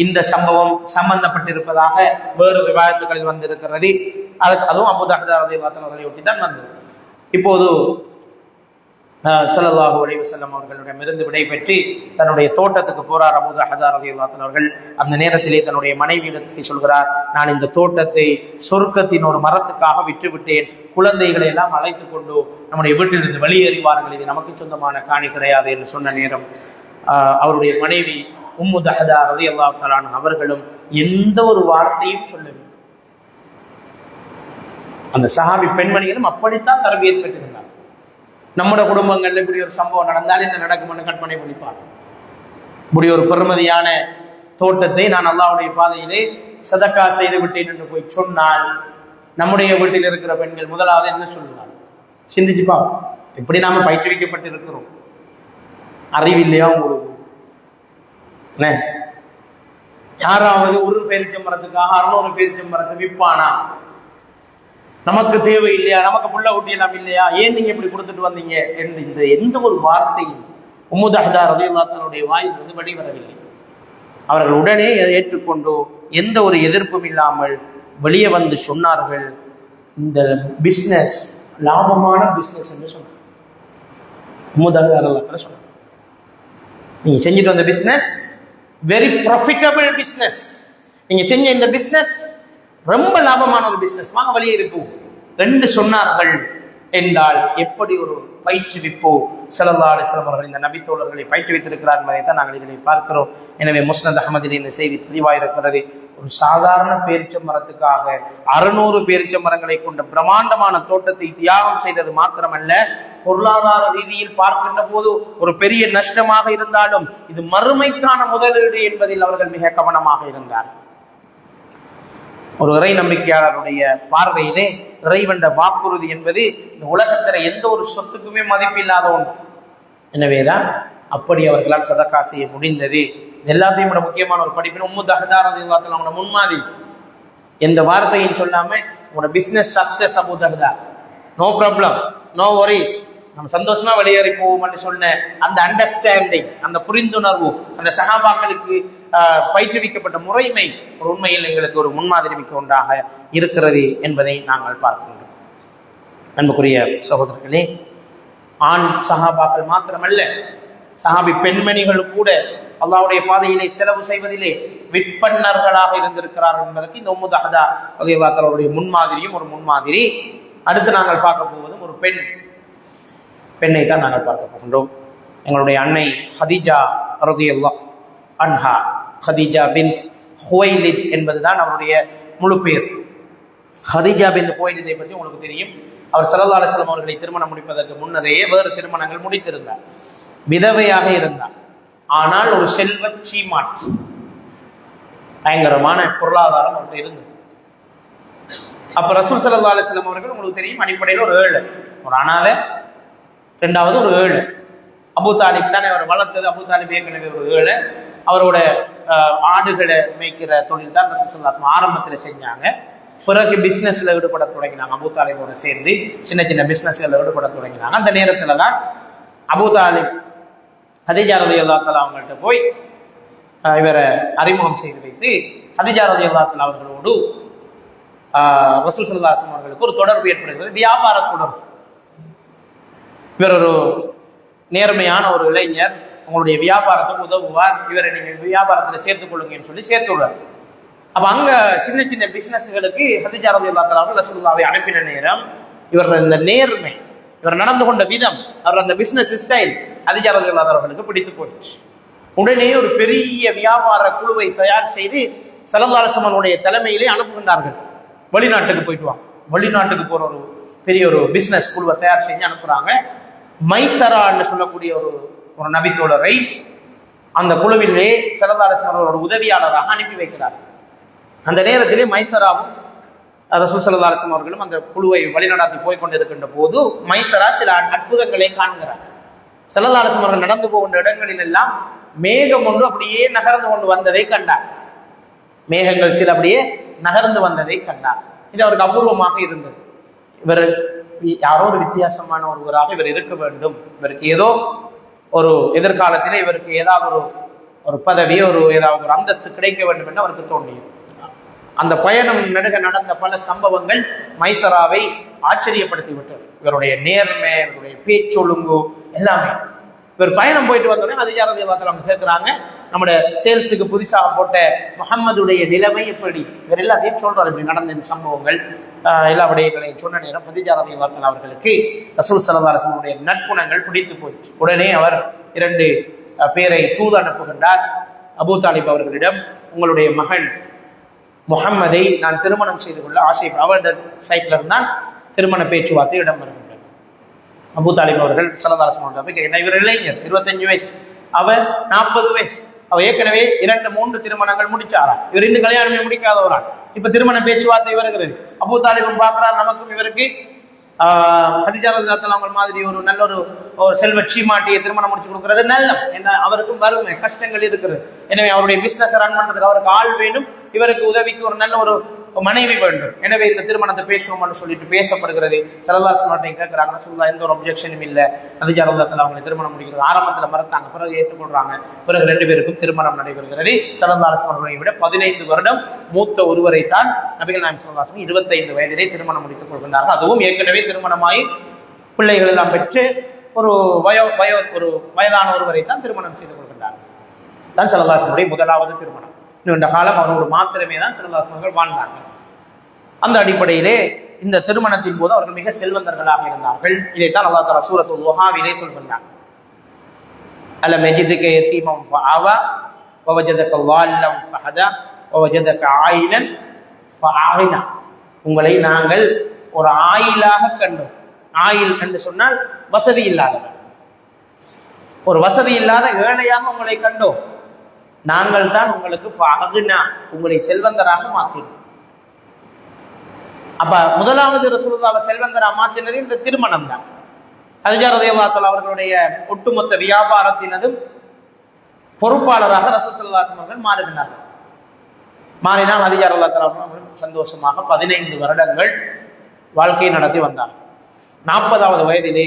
இந்த சம்பவம் சம்பந்தப்பட்டிருப்பதாக வேறு விவாதத்துகளில் வந்திருக்கிறது. அதுவும் அபூ தஹ்தா ரலியல்லாஹு அன்ஹு ஒட்டி தான் வந்தது. இப்போது ஸல்லல்லாஹு அலைஹி வஸல்லம் அவர்களிடமிருந்து விடைபெற்று தன்னுடைய தோட்டத்துக்கு போறார் அபூ தஹதா ரலியல்லாஹு அன்ஹு அவர்கள். அந்த நேரத்திலே தன்னுடைய மனைவியிடத்தை சொல்கிறார், நான் இந்த தோட்டத்தை சொர்க்கத்தின் ஒரு மரத்துக்காக விற்றுவிட்டேன், குழந்தைகளை எல்லாம் அழைத்து கொண்டு நம்முடைய வீட்டிலிருந்து வெளியேறிவார்கள், இது நமக்கு சொந்தமான காணி கிடையாது என்று சொன்ன நேரம் அவருடைய மனைவி உம்மு தஹதா ரலியல்லாஹு தஆலா அவர்களும் எந்த ஒரு வார்த்தையும் சொல்லவில்லை. அந்த சஹாபி பெண்மணிகளும் அப்படித்தான் தர்பியத் பெற்றிருந்தார். நம்முடைய குடும்பங்கள்ல இப்படி ஒரு சம்பவம் நடந்தால் என்ன நடக்கும்னு கற்பனை பண்ணிப்பார். இப்படி ஒரு பெருமதியான தோட்டத்தை நான் அல்லாஹ்வுடைய பாதையிலே சதக்கா செய்து விட்டேன் என்று போய் சொன்னால் நம்முடைய வீட்டில் இருக்கிற பெண்கள் முதலாவது என்ன சொல்லுவாங்க? சிந்திச்சுப்பா, இப்படி நாம பயிற்றுவிக்கப்பட்டிருக்கிறோம், அறிவில்லையா உங்களுக்கு? யாராவது ஒரு பேரிச்சம்பரத்துக்காக 600 பேரிச்சம்பரத்தை விற்பானா? நமக்கு தேவை இல்லையா? நமக்கு புள்ள ஊட்டி எல்லாம் இல்லையா? ஏன் நீங்க இப்படி கொடுத்துட்டு வந்தீங்க என்று இந்த எந்த ஒரு வார்த்தையும் உம்மு தஹதா ரலியல்லாஹு அன்ஹா வாயிலிருந்து வெளிவரவில்லை. அவர்கள் உடனே ஏற்றுக்கொண்டு எந்த ஒரு எதிர்ப்பும் இல்லாமல் வெளியே வந்து சொன்னார்கள், இந்த பிசினஸ் லாபமான பிசினஸ் என்று சொன்னார். உம்மு தஹதா ரலியல்லாஹு அன்ஹா சொன்னார், நீங்க செஞ்சுட்டு வந்த பிசினஸ் வெரி ப்ராஃபிட்டபிள் பிசினஸ், நீங்க செஞ்ச இந்த பிசினஸ் ரொம்ப லாபமான ஒரு பிசினஸ், வாங்க வெளியே இருக்கும் என்று சொன்னார்கள். என்றால் எப்படி ஒரு பயிற்றுவிப்போ ஸல்லல்லாஹு அலைஹி வஸல்லம் அவர்கள் இந்த நபி தோழர்களை பயிற்றுவித்திருக்கிறார் என்பதை தான் நாங்கள் இதில் பார்க்கிறோம். எனவே முஸ்னத் அஹ்மதிலே இந்த செய்தி தெளிவாக இருக்கிறது. ஒரு சாதாரண பேரிச்ச மரத்துக்காக 600 பேரிச்ச மரங்களை கொண்ட பிரம்மாண்டமான தோட்டத்தை தியாகம் செய்தது மாத்திரமல்ல, பொருளாதார ரீதியில் பார்க்கின்ற போது ஒரு பெரிய நஷ்டமாக இருந்தாலும் இது மறுமைக்கான முதலீடு என்பதில் அவர்கள் மிக கவனமாக இருந்தார். ஒரு இறை நம்பிக்கையாளருடைய பார்வையிலே இறைவண்ட வாக்குறுதி என்பது இந்த உலகத்தில் எந்த ஒரு சொத்துக்குமே மதிப்பில்லாத ஒன்று. எனவேதான் அப்படி அவர்களால் சதக்கா செய்ய முடிந்தது. எல்லாத்தையும் விட முக்கியமான ஒரு படிப்பின் உம்மு தஹதா ரலியல்லாஹு அன்ஹா அவங்களோட முன்மாதிரி. எந்த வார்த்தையும் சொல்லாம உங்களோட பிசினஸ் சக்சஸ் அபூ தஹதா, நோ ப்ராப்ளம், நோ வரிஸ், நம்ம சந்தோஷமா வெளியேறி போவோம் என்று சொன்ன அந்த அண்டர்ஸ்டாண்டிங், அந்த புரிந்துணர்வு, அந்த சஹாபாக்களுக்கு பயிற்றுவிக்கப்பட்ட முறைமை ஒரு உண்மையில் எங்களுக்கு ஒரு முன்மாதிரி மிக்க ஒன்றாக இருக்கிறது என்பதை நாங்கள் பார்க்கின்றோம். அன்புக்குரிய சகோதரர்களே, ஆண் சஹாபாக்கள் மாத்திரமல்ல, சஹாபி பெண்மணிகள் கூட அல்லாஹ்வுடைய பாதையிலே செலவு செய்வதிலே விற்பன்னர்களாக இருந்திருக்கிறார்கள் என்பதற்கு இந்த உம்மு தஹதா ரலியல்லாஹு அன்ஹா அவருடைய முன்மாதிரியும் ஒரு முன்மாதிரி. அடுத்து நாங்கள் பார்க்க போவதும் ஒரு பெண்ணை தான் நாங்கள் பார்க்க போகின்றோம். எங்களுடைய அன்னை ஹதீஜா ரலியல்லாஹு அன்ஹா, ஹதீஜா பின் ஹுவைலித் என்பதுதான் அவருடைய முழு பெயர். ஹதீஜா பின் ஹுவைலிதை பற்றி உங்களுக்கு தெரியும். அவர் ஸல்லல்லாஹு அலைஹி வஸல்லம் அவர்களை திருமணம் முடிப்பதற்கு முன்னரே வேறு திருமணங்கள் முடித்திருந்தார், விதவையாக இருந்தார். ஆனால் ஒரு செல்வ சீமாட், பயங்கரமான பொருளாதாரம் அவருக்கு இருந்தது. அப்ப ரசூல் ஸல்லல்லாஹு அலைஹி வஸல்லம் அவர்கள் உங்களுக்கு தெரியும் அடிப்படையில் ஒரு ஏழை, ஒரு அனாதை, இரண்டாவது ஒரு ஏழை. அபூ தாலிப் தானே அவர் வளர்த்தது. அபூ தாலிப் ஏற்கனவே ஒரு ஏழை. அவரோட ஆடுகளை மேய்க்கிற தொழில் தான் ரசூல் ஸல்லல்லாஹு அலைஹி வஸல்லம் ஆரம்பத்தில் செஞ்சாங்க. பிறகு பிசினஸ்ல ஈடுபட தொடங்கினாங்க. அபூ தாலிபோட சேர்ந்து சின்ன சின்ன பிசினஸ்ல ஈடுபட தொடங்கினாங்க. அந்த நேரத்துல தான் அபூ தாலிப் ஹதீஜா ரலியல்லாஹு தஆலா அவங்கள்ட்ட போய் இவரை அறிமுகம் செய்து வைத்து ஹதீஜா ரலியல்லாஹு தஆலா அவர்களோடு ரசூல் ஸல்லல்லாஹு அலைஹி வஸல்லம் அவர்களுக்கு ஒரு தொடர்பு ஏற்படுகிறது, வியாபார தொடர்பு. இவர் ஒரு நேர்மையான ஒரு இளைஞர், உங்களுடைய வியாபாரத்துக்கு உதவுவார், இவரை நீங்க வியாபாரத்தில் சேர்த்துக் கொள்ளுங்கன்னு சொல்லி சேர்த்து விடுவார். அப்ப அங்க சின்ன சின்ன பிசினஸ்களுக்கு ஹதீஜா ரலியல்லாஹு தஆலா அவர்கள் ரசூலுல்லாஹ்வை அனுப்பின நேரம் இவர் இந்த நேர்மை, இவர் நடந்து கொண்ட விதம், அவர் அந்த பிசினஸ் ஸ்டைல் ஹதீஜா ரலியல்லாஹு தஆலா அவர்களுக்கு பிடித்து போயிடுச்சு. உடனே ஒரு பெரிய வியாபார குழுவை தயார் செய்து ஸல்லல்லாஹு அலைஹி வஸல்லம் தலைமையிலே அனுப்புகின்றார்கள். வெளிநாட்டுக்கு போயிட்டு வாங்க. வெளிநாட்டுக்கு போற ஒரு பெரிய ஒரு பிசினஸ் குழுவை தயார் செஞ்சு அனுப்புறாங்க. மைசரான்னு சொல்லக்கூடிய ஒரு நபித்தோழரை அந்த குழுவிலே ஸல்லல்லாஹு அலைஹி வஸல்லம் அவர்களோட உதவியாளராக அனுப்பி வைக்கிறார். அந்த நேரத்திலே மைசராவும் ரசூல் ஸல்லல்லாஹு அலைஹி வஸல்லம் அவர்களும் அந்த குழுவை வழிநடாத்தி போய்கொண்டிருக்கின்ற போது மைசரா சில அற்புதங்களை காண்கிறார். ஸல்லல்லாஹு அலைஹி வஸல்லம் அவர்கள் நடந்து போகின்ற இடங்களில் எல்லாம் மேகம் ஒன்று அப்படியே நகர்ந்து கொண்டு வந்ததை கண்டார். மேகங்கள் சில அப்படியே நகர்ந்து வந்ததை கண்டார். இது அவருக்கு அபூர்வமாக இருந்தது. இவர் யாரோ ஒரு வித்தியாசமான ஒருவராக இவர் இருக்க வேண்டும், இவருக்கு ஏதோ ஒரு எதிர்காலத்திலே இவருக்கு ஏதாவது ஒரு பதவி, ஏதாவது ஒரு அந்தஸ்து கிடைக்க வேண்டும் என்று அவருக்கு தோன்றியது. அந்த பயணம் நடுக நடந்த பல சம்பவங்கள் மைசராவை ஆச்சரியப்படுத்தி விட்டது. இவருடைய நேர்மை, இவருடைய பேச்சொழுங்கு, எல்லாமே. இவர் பயணம் போயிட்டு வந்தோடனே ஹதீஜா ரலியல்லாஹு அன்ஹா கேட்கிறாங்க, நம்முடைய சேல்ஸுக்கு புதுசாக போட்ட முஹம்மதுடைய நிலைமை எப்படி? இவர் எல்லாத்தையும் சொல்றாரு, இப்படி நடந்த இந்த சம்பவங்கள் எல்லா விடயங்களையும் சொன்ன நேரம் ஹதீஜா ரலியல்லாஹு அன்ஹா அவர்களுக்கு ரசூல் ஸல்லல்லாஹு அலைஹி வஸல்லம் நற்குணங்கள் பிடித்து போயிற்று. உடனே அவர் 2 பேரை தூது அனுப்புகின்றார். அபூ தாலிப் அவர்களிடம், உங்களுடைய மகன் முஹம்மதை நான் திருமணம் செய்து கொள்ள ஆசை, அவருடைய சைட்ல இருந்தால் திருமண பேச்சுவார்த்தை இடம்பெறுகின்றது. அபூ தாலிப் அவர்கள் ஸல்லல்லாஹு அலைஹி வஸல்லம் என்ன, இவர் இளைஞர், 25 வயசு, அவர் 40 வயசு, அவர் ஏற்கனவே 2-3 திருமணங்கள் முடிச்சாரா, இவர் இன்னும் கல்யாணமே முடிக்காதவரால். இப்ப திருமண பேச்சுவார்த்தை வருகிறது. அபூ தாலிபும் பார்க்கிறார், நமக்கும் இவருக்கு ஹதீஜா ரலியல்லாஹு அன்ஹா மாதிரி ஒரு நல்ல ஒரு செல்வ சீமாட்டியை திருமணம் முடிச்சு கொடுக்கிறது நல்ல, என்ன அவருக்கும் வறுமை கஷ்டங்கள் இருக்கிறது. எனவே அவருடைய பிசினஸ் ரன் பண்றதுக்கு அவருக்கு ஆள் வேணும், இவருக்கு உதவிக்கு ஒரு நல்ல ஒரு மனைவி வேண்டும். எனவே இந்த திருமணத்தை பேசுவோம்னு சொல்லிட்டு பேசப்படுகிறது. ஸல்லல்லாஹு அலைஹி வஸல்லம் கேட்கிறாங்க, ரசூலுல்லாஹ் எந்த ஒரு அப்ஜெக்ஷனும் இல்லை, ஹதீஜா ரலியல்லாஹு அன்ஹா அவங்களை திருமணம் முடிக்கிறது. ஆரம்பத்துல மறுத்தாங்க, பிறகு ஏற்றுக்கொள்றாங்க. பிறகு 2 பேருக்கும் திருமணம் நடைபெறுகிறது. ஸல்லல்லாஹு அலைஹி வஸல்லம் விட 15 வருடம் மூத்த ஒருவரை தான் நபிகள் நாயகம் ஸல்லல்லாஹு அலைஹி வஸல்லம் 25 வயதிலே திருமணம் முடித்துக் கொள்கின்றார்கள். அதுவும் ஏற்கனவே திருமணமாகி பிள்ளைகள் எல்லாம் பெற்று ஒரு வயதான ஒருவரை தான் திருமணம் செய்து கொள்கின்றார்கள். தான் ஸல்லல்லாஹு அலைஹி வஸல்லம் முதலாவது திருமணம். நீண்ட காலம் அவரோடு மாத்திரமே தான் ஸல்லல்லாஹு அலைஹி வஸல்லம் வாழ்ந்தார்கள். அந்த அடிப்படையிலே இந்த திருமணத்தின் போது அவர்கள் மிக செல்வந்தர்களாக இருந்தார்கள். இதைத்தான் அல்லாஹ் தஆலா சூரத்துல் துஹாவிலே சொல்கிறார். அலம் யஜிதுக யதீமன் ஃபஆவா வவஜதக ضالًا ஃபஹதா வவஜதக ஆயிலன் ஃபஆகினா. உங்களை நாங்கள் ஒரு ஆயிலாக கண்டோம். ஆயில் என்று சொன்னால் வசதி இல்லாதவர், ஒரு வசதி இல்லாத ஏழையாக உங்களை கண்டோம். நாங்கள் தான் உங்களுக்கு ஃபஅகினா, உங்களை செல்வந்தராக மாற்றினோம். அப்ப முதலாவது ரசூலுல்லாஹ் செல்வந்தரா மாற்றினது இந்த திருமணம் தான். ஹதீஜா ரலியல்லாஹு அன்ஹா அவர்களுடைய ஒட்டுமொத்த வியாபாரத்தினதும் பொறுப்பாளராக ரசூல் ஸல்லல்லாஹு அலைஹி வஸல்லம் மாறுகிறார்கள். மாறினால் ஹதீஜா ரலியல்லாஹு அன்ஹா சந்தோஷமாக 15 வருடங்கள் வாழ்க்கை நடத்தி வந்தார். 40வது வயதிலே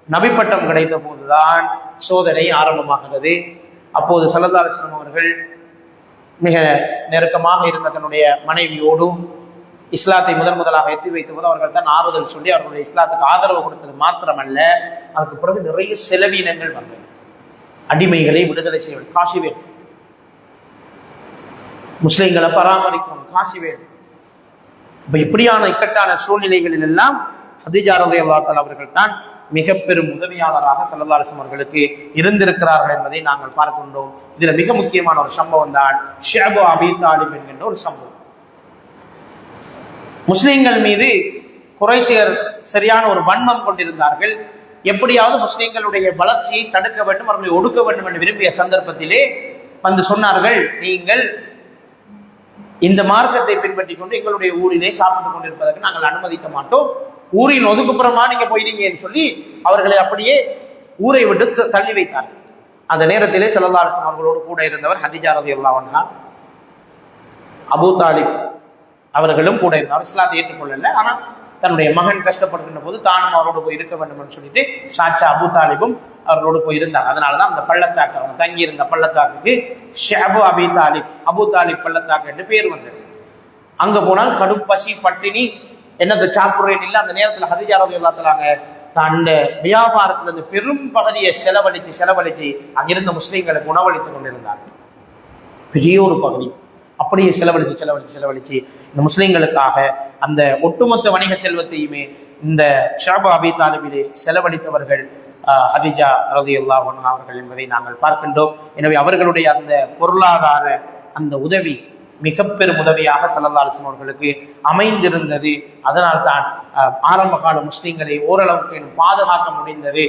நபி பட்டம் கிடைத்த போதுதான் சோதனை ஆரம்பமாகிறது. அப்போது ஸல்லல்லாஹு அலைஹி வஸல்லம் அவர்கள் மிக நெருக்கமாக இருந்த தன்னுடைய மனைவியோடும் இஸ்லாத்தை முதலாக எத்தி வைத்த போது அவர்கள் தான் ஆறுதல் சொல்லி அவர்களுடைய இஸ்லாத்துக்கு ஆதரவு கொடுத்தது மாத்திரமல்ல, அதுக்கு பிறகு நிறைய செலவீனங்கள் வந்தது. அடிமைகளை விடுதலை செய்வது, காசு வேணும், முஸ்லிம்களை பராமரிக்கணும், காசு வேணும். இப்ப இப்படியான இக்கட்டான சூழ்நிலைகளில் எல்லாம் ஹதீஜா ரலியல்லாஹு அன்ஹா அவர்கள் தான் மிக பெரும் உதவியாளராக ஸல்லல்லாஹு அலைஹி வஸல்லம் அவர்களுக்கு இருந்திருக்கிறார்கள் என்பதை நாங்கள் பார்க்கின்றோம். இதுல மிக முக்கியமான ஒரு சம்பவம் தான் ஷஅபு அபீ தாலிப் என்கின்ற ஒரு சம்பவம். முஸ்லிம்கள் மீது குறைஷியர் சரியான ஒரு வன்மம் கொண்டிருந்தார்கள். எப்படியாவது முஸ்லிம்களுடைய வளர்ச்சியை தடுக்க வேண்டும், அவர்களை ஒடுக்க வேண்டும் என்று விரும்பிய சந்தர்ப்பத்திலே வந்து சொன்னார்கள், நீங்கள் இந்த மார்க்கத்தை பின்பற்றி கொண்டு எங்களுடைய ஊரிலே சாப்பிட்டுக் கொண்டிருப்பதற்கு நாங்கள் அனுமதிக்க மாட்டோம், ஊரின் ஒதுக்குப்புறமா நீங்க போயிட்டீங்கன்னு சொல்லி அவர்களை அப்படியே ஊரை விட்டு தள்ளி வைத்தார்கள். அந்த நேரத்திலே ஸல்லல்லாஹு அலைஹி வஸல்லம் அவர்களோடு கூட இருந்தவர் ஹதீஜா ரலியல்லாஹு அன்ஹா, அபூ தாலிப் அவர்களும் கூட இருந்தார். இஸ்லாத்தை ஏற்றுக்கொள்ளல, ஆனா தன்னுடைய மகன் கஷ்டப்படுகின்ற போது தானும் அவரோடு போய் இருக்க வேண்டும் என்று சொல்லிட்டு சாச்சா அபூ தாலிபும் அவர்களோடு போய் இருந்தார். அதனாலதான் அந்த பள்ளத்தாக்கு, அவர் தங்கி இருந்த பள்ளத்தாக்குக்கு ஷஅபு அபீ தாலிப், அபூ தாலிப் பள்ளத்தாக்கு என்று பேர் வந்தது. அங்க போனால் கடும் பசி பட்டினி, என்னது சாப்பிடுறேன் இல்லை. அந்த நேரத்தில் ஹதீஜா ரலியல்லாஹு அன்ஹா தன்னுடைய வியாபாரத்தில் அந்த பெரும் பகுதியை செலவழிச்சு அங்கிருந்த முஸ்லிம்களுக்கு உணவளித்துக் கொண்டிருந்தார். பெரிய ஒரு பகுதி அப்படியே செலவழிச்சு இந்த முஸ்லிம்களுக்காக அந்த ஒட்டுமொத்த வணிக செல்வத்தையுமே இந்த ஷஅபு அபீ தாலிபிலே செலவழித்தவர்கள் ஹதீஜா ரலியல்லாஹு அன்ஹா அவர்கள் என்பதை நாங்கள் பார்க்கின்றோம். எனவே அவர்களுடைய அந்த பொருளாதார அந்த உதவி மிக பெரும் உதவியாக ஸல்லல்லாஹு அலைஹி வஸல்லம் அவர்களுக்கு அமைந்திருந்தது. அதனால்தான் ஆரம்ப கால முஸ்லிம்களை ஓரளவுக்கு பாதுகாக்க முடிந்தது.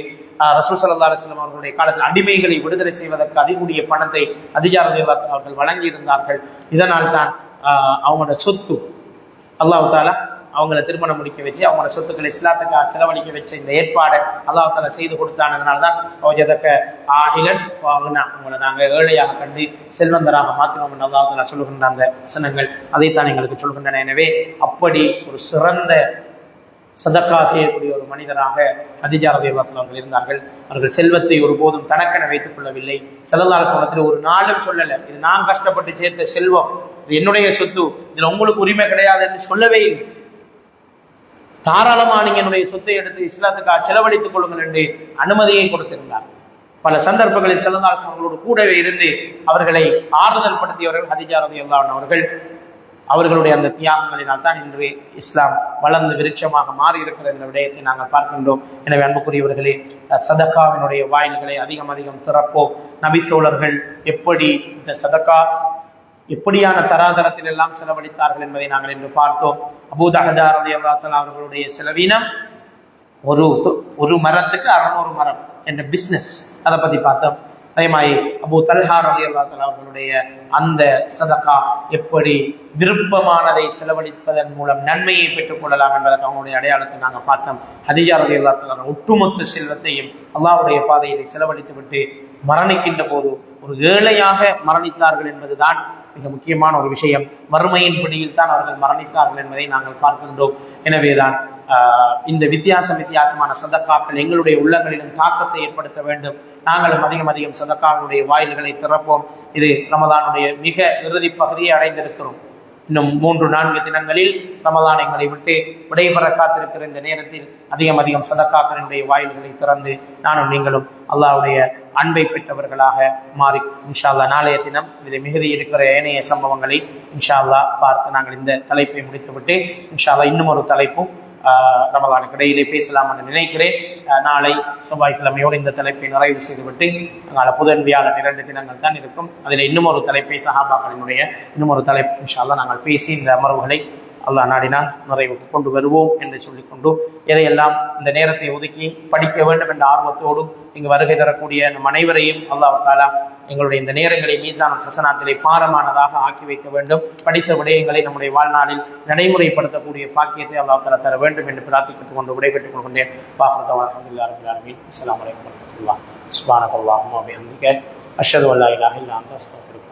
ரசூல் ஸல்லல்லாஹு அலைஹி வஸல்லம் அவர்களுடைய காலத்தில் அடிமைகளை விடுதலை செய்வதற்கு அதிகூடிய பணத்தை ஹதீஜா ரலியல்லாஹு அன்ஹா அவர்கள் வழங்கி இருந்தார்கள். இதனால் தான் அவங்களோட சொத்து அல்லாஹ் தஆலா அவங்களை திருமணம் முடிக்க வச்சு அவங்களோட சொத்துக்களை இஸ்லாத்துக்காக செலவழிக்க வச்ச இந்த ஏற்பாடை அல்லாஹ் தஆலா செய்து கொடுத்தான். அதனால்தான் உங்களை நாங்கள் ஏழையாக கண்டு செல்வந்தராக மாற்றினோம் என்று அல்லாஹ் தஆலா சொல்லுகின்ற அந்த வசனங்கள் அதைத்தான் எங்களுக்கு சொல்கின்றன. எனவே அப்படி ஒரு சிறந்த சதக்கா செய்யக்கூடிய ஒரு மனிதராக ஹதீஜா ரலியல்லாஹு அன்ஹா அவர்கள் இருந்தார்கள். அவர்கள் செல்வத்தை ஒருபோதும் தனக்கென வைத்துக் கொள்ளவில்லை. ஸல்லல்லாஹு அலைஹி வஸல்லம் ஒரு நாளும் சொல்லல, இது நான் கஷ்டப்பட்டு சேர்த்த செல்வம், இது என்னுடைய சொத்து, இதுல உங்களுக்கு உரிமை கிடையாது என்று சொல்லவே இல்லை. தாராளமா நீங்க என்னுடைய சொத்தை எடுத்து இஸ்லாத்துக்காக செலவழித்துக் கொள்ளுங்கள் என்று அனுமதியை கொடுத்திருந்தார். பல சந்தர்ப்பங்களில் ஸல்லல்லாஹு அலைஹி அவர்களோடு கூடவே இருந்து அவர்களை ஆறுதல் படுத்தியவர்கள் ஹதீஜா ரலியல்லாஹு அன்ஹா அவர்கள். அவர்களுடைய அந்த தியாகங்களினால் தான் இன்று இஸ்லாம் வளர்ந்து விருட்சமாக மாறி இருக்கிற என்ற விடயத்தை நாங்கள் பார்க்கின்றோம். எனவே அன்புக்குரியவர்களே, சதக்காவினுடைய வாயில்களை அதிகம் அதிகம் திறப்போம். நபித்தோழர்கள் எப்படி இந்த சதக்கா எப்படியான தராதரத்தில் எல்லாம் செலவழித்தார்கள் என்பதை நாங்கள் இன்று பார்த்தோம். அபூ தஹ்தா ரலியல்லாஹு தஆலா அவர்களுடைய செலவினம் ஒரு மரத்துக்கு 600 மரம் என்ற பிசினஸ், அதை பத்தி பார்த்தோம். அதே மாதிரி அபூ தல்ஹா ரலியல்லாஹு தஆலா அவர்களுடைய அந்த சதகா எப்படி விருப்பமானதை செலவழிப்பதன் மூலம் நன்மையை பெற்றுக் கொள்ளலாம் என்பதற்கு அவங்களுடைய அடையாளத்தை நாங்கள் பார்த்தோம். ஹதீஜா ரலியல்லாஹு தஆலா ஒட்டுமொத்த செல்வத்தையும் அல்லாஹ்வுடைய பாதையிலே செலவழித்து விட்டு மரணிக்கின்ற போது ஒரு ஏழையாக மரணித்தார்கள் என்பதுதான் மிக முக்கியமான ஒரு விஷயம். வறுமையின் பிடியில் தான் அவர்கள் மரணித்தார்கள் என்பதை நாங்கள் பார்க்கின்றோம். எனவேதான் இந்த வித்தியாசமான சதக்காக்கள் எங்களுடைய உள்ளங்களிலும் தாக்கத்தை ஏற்படுத்த வேண்டும். நாங்களும் அதிகம் சதக்காவுடைய வாயில்களை திறப்போம். இது ரமதானுடைய மிக இறுதி பகுதியை அடைந்திருக்கிறோம். இன்னும் 3-4 தினங்களில் ரமதான் எங்களை விட்டு விடைபெற காத்திருக்கிற இந்த நேரத்தில் அதிகம் சதக்காக்களினுடைய வாயில்களை திறந்து நானும் நீங்களும் அல்லாஹ்வுடைய அன்பை பெற்றவர்களாக மாறி இன்ஷா அல்லாஹ் நாளைய தினம் இதை மிகுதி இருக்கிற ஏனைய சம்பவங்களை இன்ஷா அல்லாஹ் பார்த்து நாங்கள் இந்த தலைப்பை முடித்துவிட்டு இன்ஷா அல்லாஹ் இன்னும் ஒரு தலைப்பும் ரமலானுக்கு இடையிலே பேசலாம் என்று நினைக்கிறேன். நாளை செவ்வாய்க்கிழமையோடு இந்த தலைப்பை நிறைவு செய்துவிட்டு நாளை புதன் வியாழன் 2 தினங்கள் தான் இருக்கும். அதில் இன்னும் ஒரு தலைப்பை சஹாபாக்களினுடைய இன்னும் ஒரு தலைப்பு இன்ஷா அல்லாஹ் நாங்கள் பேசி இந்த அமர்வுகளை அல்லாஹ் நாடினால் நிறைவுக்கு கொண்டு வருவோம் என்று சொல்லிக்கொண்டு, எதையெல்லாம் இந்த நேரத்தை ஒதுக்கி படிக்க வேண்டும் என்ற ஆர்வத்தோடு இங்கு வருகை தரக்கூடிய நம் அனைவரையும் அல்லாஹ் தஆலா எங்களுடைய இந்த நேரங்களை மீசானுல் ஹஸனாத்திலே பாரமானதாக ஆக்கி வைக்க வேண்டும். படித்த விடயங்களை நம்முடைய வாழ்நாளில் நடைமுறைப்படுத்தக்கூடிய பாக்கியத்தை அல்லாஹ் தஆலா தர வேண்டும் என்று பிரார்த்தித்துக் கொண்டு விடைபெற்றுக் கொள்கின்றேன். அல்ஹம்துலில்லாஹி ரப்பில் ஆலமீன். அஸ்ஸலாமு அலைக்கும் வரஹ்மத்துல்லாஹி சுப்ஹானல்லாஹி வ பிஹம்திஹி அஷ்ஹது அல்லா இலாஹா இல்லா அன்த அஸ்தக்ஃபிருக்க